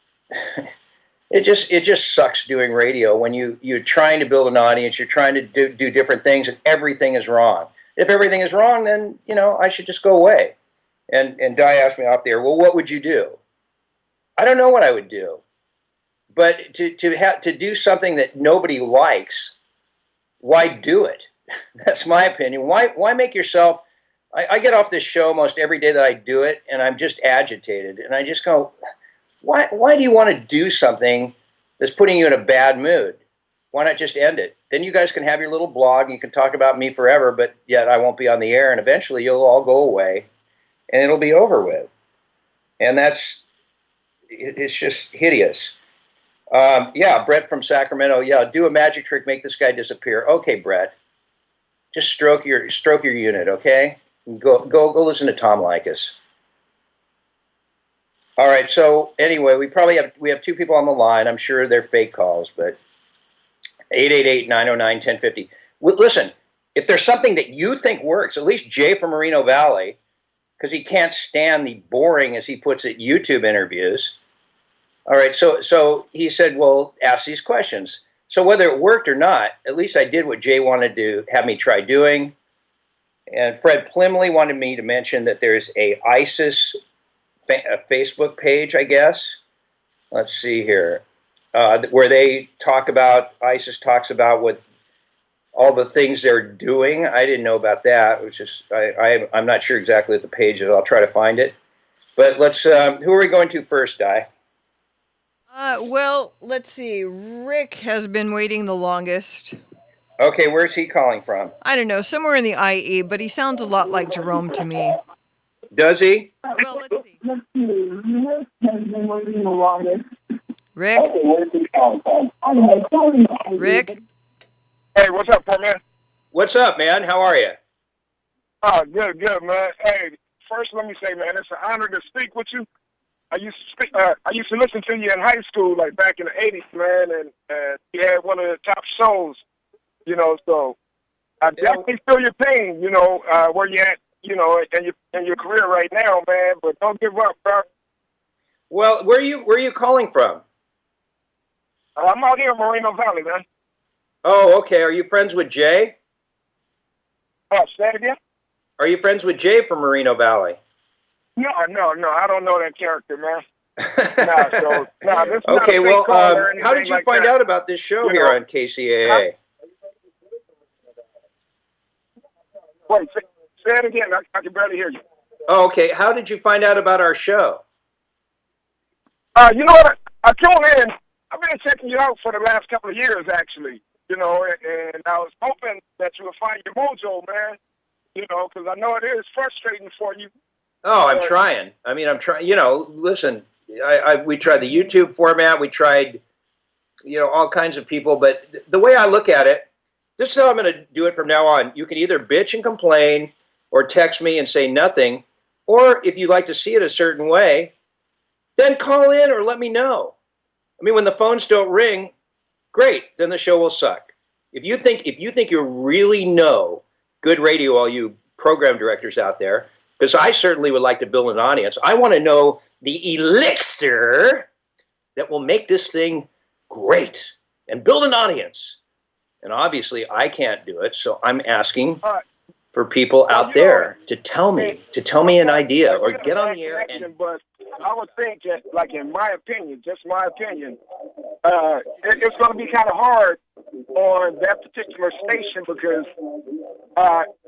sucks doing radio when you're trying to build an audience, you're trying to do different things, and everything is wrong. If everything is wrong, then, you know, I should just go away. And Di asked me off the air, well, what would you do? I don't know what I would do. But to do something that nobody likes, why do it? That's my opinion. Why make yourself? I get off this show almost every day that I do it, and I'm just agitated, and I just go, why do you want to do something that's putting you in a bad mood? Why not just end it? Then you guys can have your little blog, and you can talk about me forever, but yet I won't be on the air, and eventually you'll all go away, and it'll be over with. And it's just hideous. Yeah, Brett from Sacramento. Yeah, do a magic trick, make this guy disappear. Okay, Brett, just stroke your unit. Okay, go listen to Tom Likas. All right. So anyway, we have 2 people on the line. I'm sure they're fake calls, but 888-909-1050. Listen, if there's something that you think works, at least Jay from Moreno Valley, because he can't stand the boring, as he puts it, YouTube interviews. All right, so he said, well, ask these questions. So whether it worked or not, at least I did what Jay wanted to have me try doing. And Fred Plimley wanted me to mention that there's a ISIS Facebook page, I guess. Let's see here. Where they talk about, ISIS talks about what all the things they're doing. I didn't know about that, which is, I'm not sure exactly what the page is. I'll try to find it. But let's, who are we going to first, Di? Well, let's see. Rick has been waiting the longest. Okay, where's he calling from? I don't know, somewhere in the IE, but he sounds a lot like Jerome to me. Does he? Well, let's see. Rick has been waiting the longest. Rick? Rick? Hey, what's up, Poorman? What's up, man? How are you? Oh, good, man. Hey, first let me say, man, it's an honor to speak with you. I used to listen to you in high school, like back in the 80s, man, and you had one of the top shows, you know, so I definitely feel your pain, you know, where you at, you know, in your career right now, man, but don't give up, bro. Well, where are you calling from? I'm out here in Moreno Valley, man. Oh, okay. Are you friends with Jay? Oh, say it again? Are you friends with Jay from Moreno Valley? No, I don't know that character, man. This okay, well, how did you like find that. out about this show here on KCAA? Wait, say it again. I can barely hear you. Oh, okay. How did you find out about our show? You know what? I tuned in. I've been checking you out for the last couple of years, actually. You know, and I was hoping that you would find your mojo, man. You know, because I know it is frustrating for you. Oh, I'm trying. I mean, I'm trying. You know, listen, we tried the YouTube format. We tried, you know, all kinds of people. But the way I look at it, this is how I'm going to do it from now on. You can either bitch and complain or text me and say nothing. Or if you like to see it a certain way, then call in or let me know. I mean, when the phones don't ring, great, then the show will suck. If you think you really know good radio, all you program directors out there, because I certainly would like to build an audience. I want to know the elixir that will make this thing great and build an audience. And obviously, I can't do it, so I'm asking for people out there to tell me an idea or get on the air. But I would think that, like, in my opinion, just my opinion, it's going to be kind of hard on that particular station because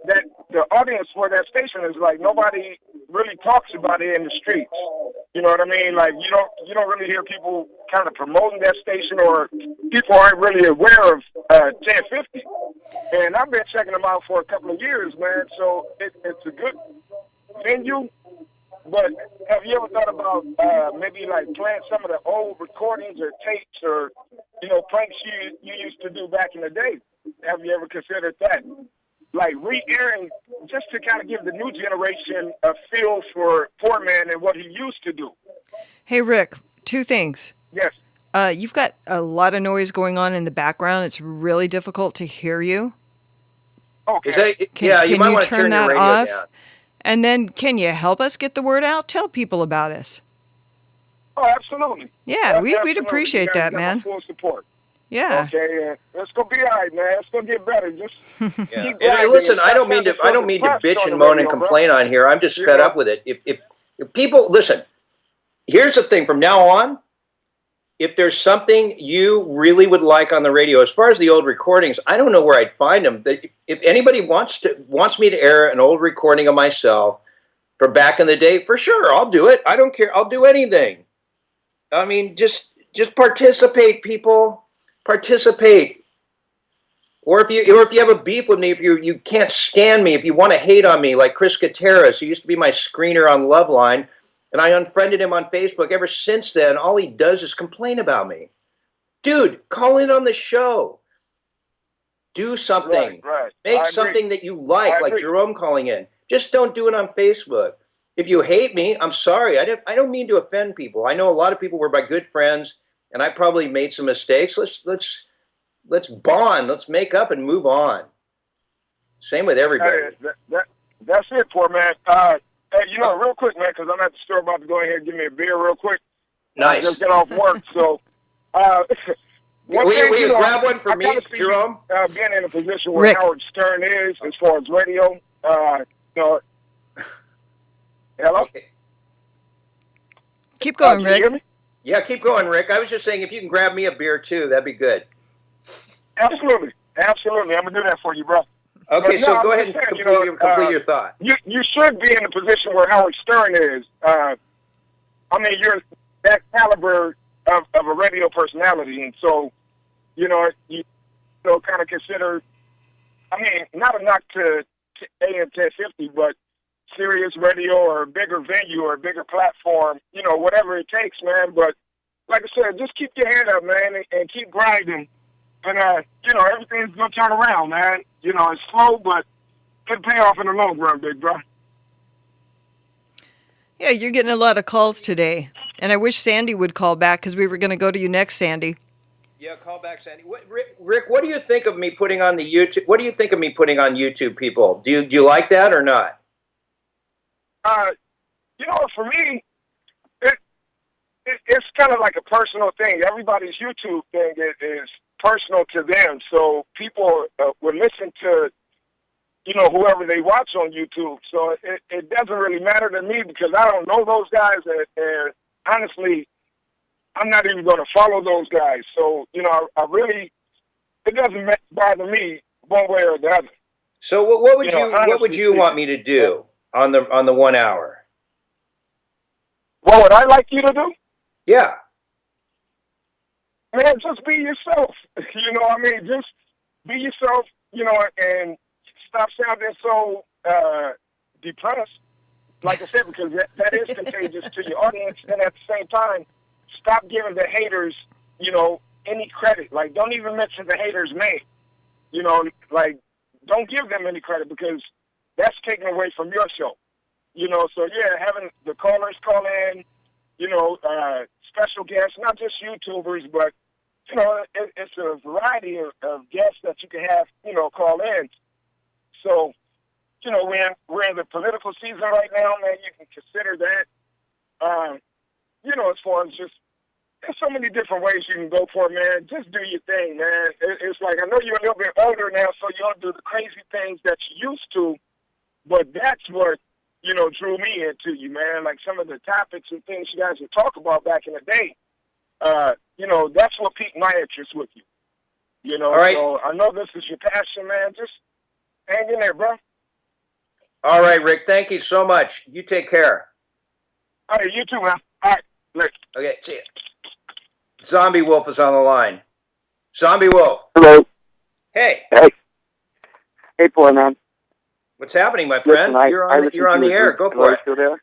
that the audience for that station is like nobody really talks about it in the streets. You know what I mean? Like you don't really hear people kind of promoting that station, or people aren't really aware of 1050. And I've been checking them out for a couple of years, man. So it's a good venue. But have you ever thought about maybe like playing some of the old recordings or tapes or, pranks you used to do back in the day? Have you ever considered that? Like re-airing just to kind of give the new generation a feel for Poorman and what he used to do. Hey, Rick, two things. Yes. You've got a lot of noise going on in the background. It's really difficult to hear you. Okay. Can you might want to turn that your radio off? down. And then can you help us get the word out? Tell people about us. Oh, absolutely. Yeah, we'd appreciate that, man. Full support. Yeah. Okay, it's gonna be all right, man. It's gonna get better. Just keep And listen, I don't mean to bitch and moan and complain on here. I'm just fed up with it. If people listen, here's the thing. From now on, if there's something you really would like on the radio, as far as the old recordings, I don't know where I'd find them. If anybody wants me to air an old recording of myself from back in the day, for sure, I'll do it. I don't care. I'll do anything. I mean, just participate, people. Participate. Or if you have a beef with me, if you can't stand me, if you want to hate on me, like Chris Kcaa, who used to be my screener on Loveline, and I unfriended him on Facebook. Ever since then, all he does is complain about me. Dude, call in on the show. Do something. Right. Make something that you like Jerome calling in. Just don't do it on Facebook. If you hate me, I'm sorry. I don't mean to offend people. I know a lot of people were my good friends, and I probably made some mistakes. Let's bond. Let's make up and move on. Same with everybody. That's it, Poorman. Hey, real quick, man, because I'm at the store about to go ahead and give me a beer real quick. Nice. Just get off work, so. Will you grab one for me, Jerome? Being in a position where Rick. Howard Stern is, as far as radio, hello? Okay. Keep going, Rick. Hear me? Yeah, keep going, Rick. I was just saying if you can grab me a beer, too, that'd be good. Absolutely. I'm going to do that for you, bro. Okay, so go ahead and complete your thought. You should be in a position where Howard Stern is. You're that caliber of a radio personality, and so, you kind of consider, not a knock to AM 1050, but Sirius Radio or a bigger venue or a bigger platform, whatever it takes, man. But like I said, just keep your hand up, man, and keep grinding. And, everything's going to turn around, man. It's slow, but it'll pay off in the long run, big bro. Yeah, you're getting a lot of calls today. And I wish Sandy would call back because we were going to go to you next, Sandy. Yeah, call back, Sandy. Rick, what do you think of me putting on the YouTube? What do you think of me putting on YouTube, people? Do you like that or not? For me, it's kind of like a personal thing. Everybody's YouTube thing is personal to them. So people will listen to, whoever they watch on YouTube. So it doesn't really matter to me because I don't know those guys. And honestly, I'm not even going to follow those guys. So, it doesn't bother me one way or the other. So what would you want me to do on the 1 hour? What would I like you to do? Yeah. Man, just be yourself. Just be yourself, and stop sounding so depressed. Like I said, because that is contagious to your audience. And at the same time, stop giving the haters, any credit. Like, don't even mention the haters' name. Don't give them any credit because that's taken away from your show. So, yeah, having the callers call in, special guests, not just YouTubers, but, it's a variety of guests that you can have, call in. So, we're in the political season right now, man. You can consider that. As far as just, there's so many different ways you can go for it, man. Just do your thing, man. It's like, I know you're a little bit older now, so you don't do the crazy things that you used to, but that's what, drew me into you, man. Like some of the topics and things you guys would talk about back in the day, that's what piqued my interest with you. All right. So I know this is your passion, man. Just hang in there, bro. All right, Rick. Thank you so much. You take care. All right, you too, man. All right, Rick. Okay, see you. Zombie Wolf is on the line. Zombie Wolf. Hello. Hey. Hey, Poorman. What's happening, my friend? Listen, you're on the air. Go for it. Still there?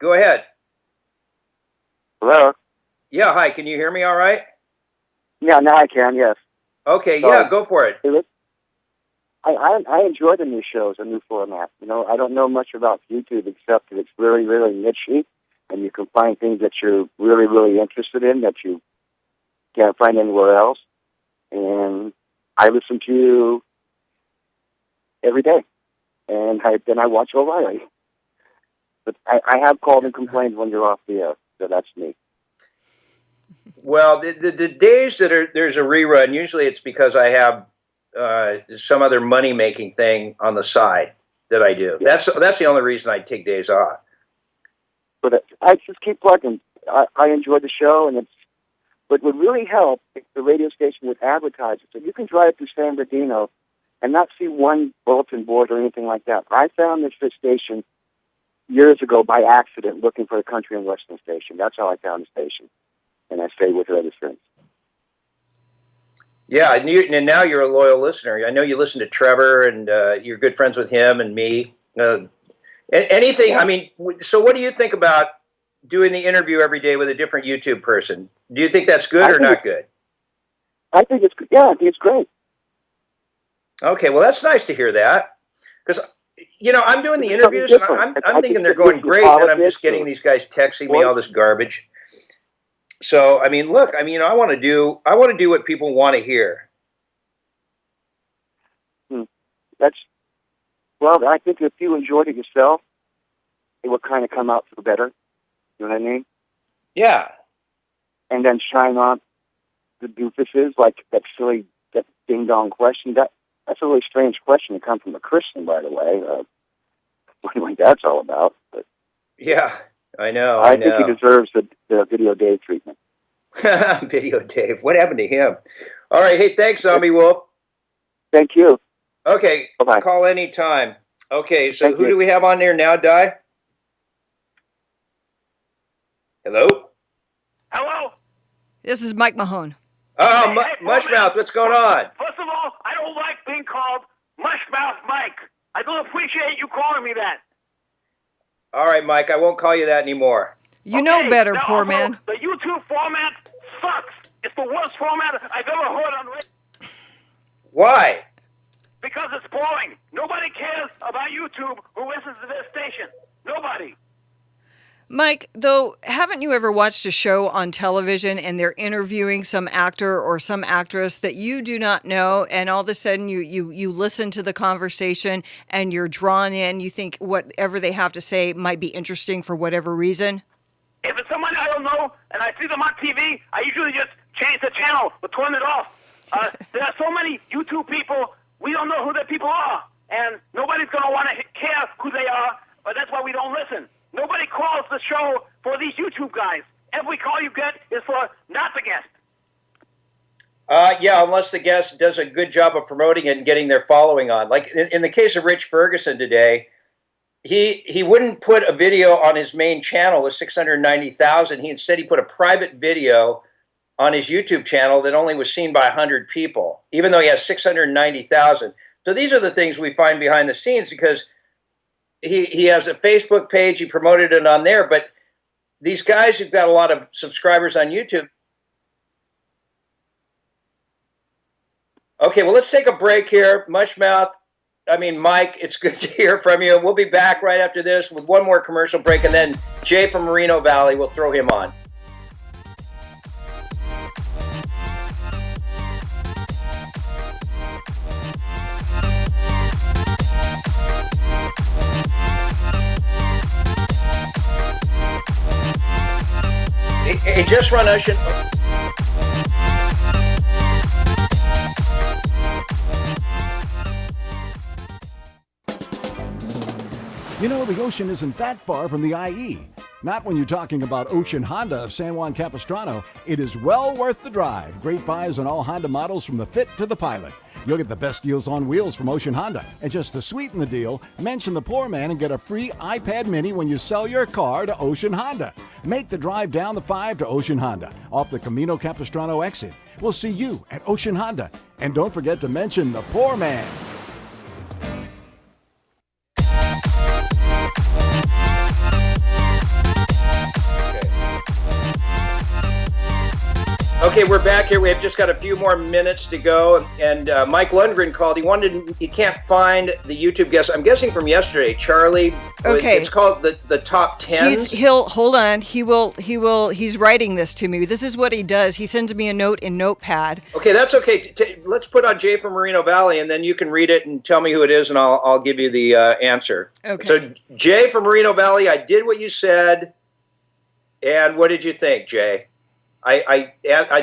Go ahead. Hello. Yeah, hi. Can you hear me all right? Yeah, now I can, yes. Okay, So, yeah, go for it. I enjoy the new shows, the new format. I don't know much about YouTube except that it's really, really niche-y, and you can find things that you're really, really interested in that you can't find anywhere else. And I listen to you every day, and then I watch O'Reilly. But I have called and complained when you're off the air, so that's me. Well, the days that there's a rerun, usually it's because I have some other money-making thing on the side that I do. Yeah. That's the only reason I take days off. But I just keep plugging. I enjoy the show, but would really help if the radio station would advertise it. So you can drive through San Bernardino and not see one bulletin board or anything like that. I found this station years ago by accident looking for a country and western station. That's how I found the station. And I stayed with it ever since. Yeah, and now you're a loyal listener. I know you listen to Trevor, and you're good friends with him and me. Anything, I mean, so what do you think about doing the interview every day with a different YouTube person? Do you think that's good or not good? I think it's good. Yeah, I think it's great. Okay, well, that's nice to hear that. Because, I'm doing the interviews, and I'm thinking they're going great, and I'm just getting these guys texting me all this garbage. So, I mean, look, I want to do what people want to hear. Well, I think if you enjoyed it yourself, it would kind of come out for better. You know what I mean? Yeah. And then shine on the doofuses, like that silly, that ding-dong question. That's a really strange question to come from a Christian, by the way. What that's all about. But yeah, I know. I think he deserves the Video Dave treatment. Video Dave. What happened to him? All right. Hey, thanks, Zombie Wolf. Thank you. Okay. Bye-bye. Call anytime. Okay, so who do we have on there now, Di? Hello? Hello? This is Mike Mahone. Oh, Mushmouth, what's going on? First of all, I don't like being called Mushmouth Mike. I don't appreciate you calling me that. All right, Mike, I won't call you that anymore. You know better, poor man. The YouTube format sucks. It's the worst format I've ever heard on radio. Why? Because it's boring. Nobody cares about YouTube who listens to this station. Nobody. Mike, though, haven't you ever watched a show on television and they're interviewing some actor or some actress that you do not know, and all of a sudden you listen to the conversation and you're drawn in, you think whatever they have to say might be interesting for whatever reason? If it's someone I don't know and I see them on TV, I usually just change the channel or turn it off. There are so many YouTube people, we don't know who the people are, and nobody's going to want to care who they are, but that's why we don't listen. Nobody calls the show for these YouTube guys. Every call you get is for not the guest. Yeah, unless the guest does a good job of promoting it and getting their following on. Like in the case of Rich Ferguson today, he wouldn't put a video on his main channel with 690,000. Instead he put a private video on his YouTube channel that only was seen by 100 people, even though he has 690,000. So these are the things we find behind the scenes, because he has a Facebook page, he promoted it on there, but these guys who've got a lot of subscribers on YouTube. Okay, well, let's take a break here. Mushmouth, Mike, it's good to hear from you. We'll be back right after this with one more commercial break, and then Jay from Moreno Valley, we'll throw him on. Hey, just run Ocean. You know, the ocean isn't that far from the IE. Not when you're talking about Ocean Honda of San Juan Capistrano. It is well worth the drive. Great buys on all Honda models from the Fit to the Pilot. You'll get the best deals on wheels from Ocean Honda. And just to sweeten the deal, mention the Poorman and get a free iPad mini when you sell your car to Ocean Honda. Make the drive down the 5 to Ocean Honda off the Camino Capistrano exit. We'll see you at Ocean Honda. And don't forget to mention the Poorman. Okay, we're back here. We have just got a few more minutes to go. And Mike Lundgren called. He can't find the YouTube guest. I'm guessing from yesterday. Charlie. Okay. It's called the top 10. Hold on. He's writing this to me. This is what he does. He sends me a note in Notepad. Okay, that's okay. Let's put on Jay from Moreno Valley, and then you can read it and tell me who it is, and I'll give you the answer. Okay. So Jay from Moreno Valley, I did what you said. And what did you think, Jay? I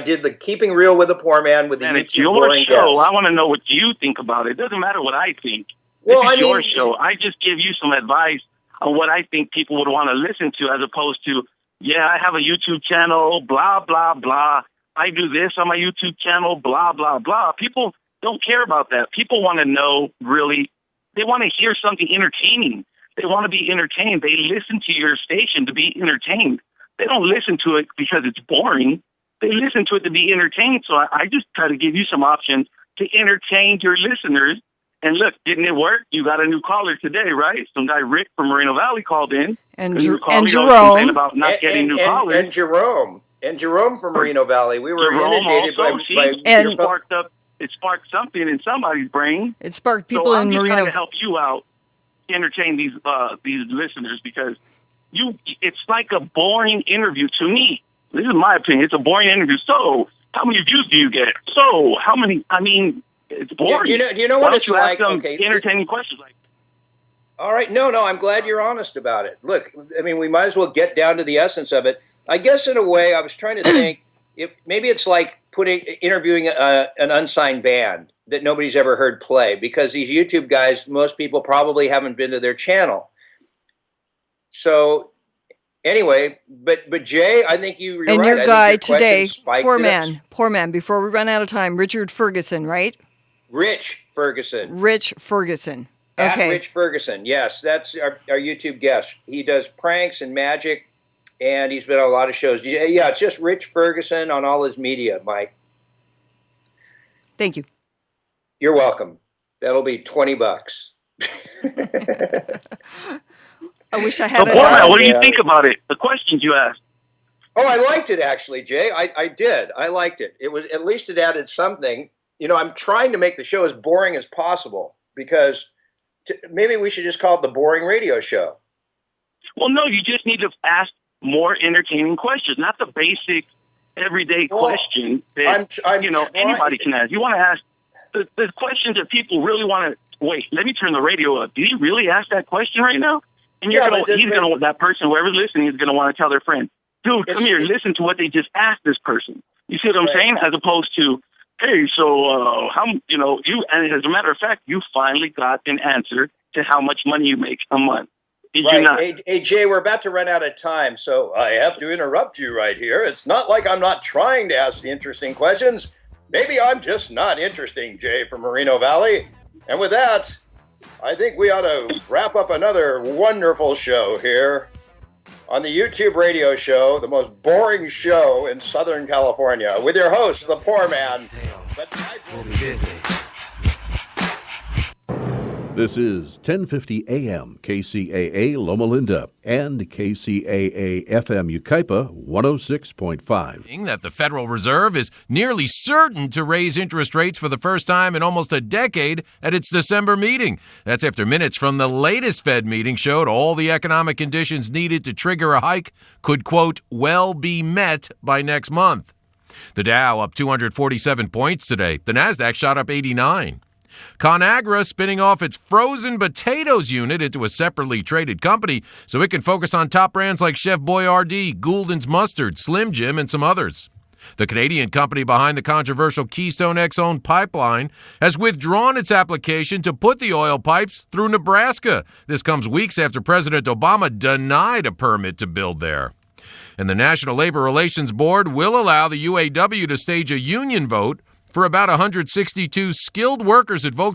did the keeping real with the poor man with the YouTube it's your boring show. guests. I want to know what you think about it. It doesn't matter what I think. Well, This is your show. I just give you some advice on what I think people would want to listen to, as opposed to, I have a YouTube channel, blah, blah, blah. I do this on my YouTube channel, blah, blah, blah. People don't care about that. People want to know, really, they want to hear something entertaining. They want to be entertained. They listen to your station to be entertained. They don't listen to it because it's boring. They listen to it to be entertained. So I just try to give you some options to entertain your listeners. And look, didn't it work? You got a new caller today, right? Some guy, Rick from Moreno Valley, called in. And Jerome. About not getting new callers. And Jerome from Moreno Valley. We were inundated by it sparked something in somebody's brain. It sparked people in Moreno. I'm just trying to help you out, entertain these listeners, because it's like a boring interview to me. This is my opinion. It's a boring interview. So, how many views do you get? So, how many? I mean, it's boring. Do you know what it's like? Okay, entertaining questions like. All right. No. I'm glad you're honest about it. Look, I mean, we might as well get down to the essence of it. I guess in a way, I was trying to think if maybe it's like interviewing an unsigned band that nobody's ever heard play, because these YouTube guys, most people probably haven't been to their channel. So anyway, but Jay, I think you're and right. Your guy today, poor man. Before we run out of time, Richard Ferguson, right? Rich Ferguson. Okay. Rich Ferguson. Yes, that's our YouTube guest. He does pranks and magic, and he's been on a lot of shows. Yeah, it's just Rich Ferguson on all his media, Mike. Thank you. You're welcome. That'll be $20. I wish I had it. What do you think about it? The questions you asked. Oh, I liked it, actually, Jay. I did. I liked it. It was, at least it added something. You know, I'm trying to make the show as boring as possible, because maybe we should just call it the boring radio show. Well, no, you just need to ask more entertaining questions, not the basic everyday question that anybody can ask. You want to ask the questions that people really want to. Wait, let me turn the radio up. Did he really ask that question right now? And that person, whoever's listening, is going to want to tell their friend, dude, come here, listen to what they just asked this person. You see what I'm saying? As opposed to, hey, so and as a matter of fact, you finally got an answer to how much money you make a month. Did you not? Hey, Jay, we're about to run out of time, so I have to interrupt you right here. It's not like I'm not trying to ask the interesting questions. Maybe I'm just not interesting, Jay from Moreno Valley. And with that, I think we ought to wrap up another wonderful show here on the YouTube radio show, the most boring show in Southern California, with your host, the poor man. This is 1050 AM KCAA Loma Linda and KCAA FM Yucaipa 106.5. That the Federal Reserve is nearly certain to raise interest rates for the first time in almost a decade at its December meeting. That's after minutes from the latest Fed meeting showed all the economic conditions needed to trigger a hike could, quote, well be met by next month. The Dow up 247 points today. The Nasdaq shot up 89. ConAgra spinning off its frozen potatoes unit into a separately traded company so it can focus on top brands like Chef Boyardee, Gulden's Mustard, Slim Jim, and some others. The Canadian company behind the controversial Keystone XL pipeline has withdrawn its application to put the oil pipes through Nebraska. This comes weeks after President Obama denied a permit to build there. And the National Labor Relations Board will allow the UAW to stage a union vote for about 162 skilled workers at Volkswagen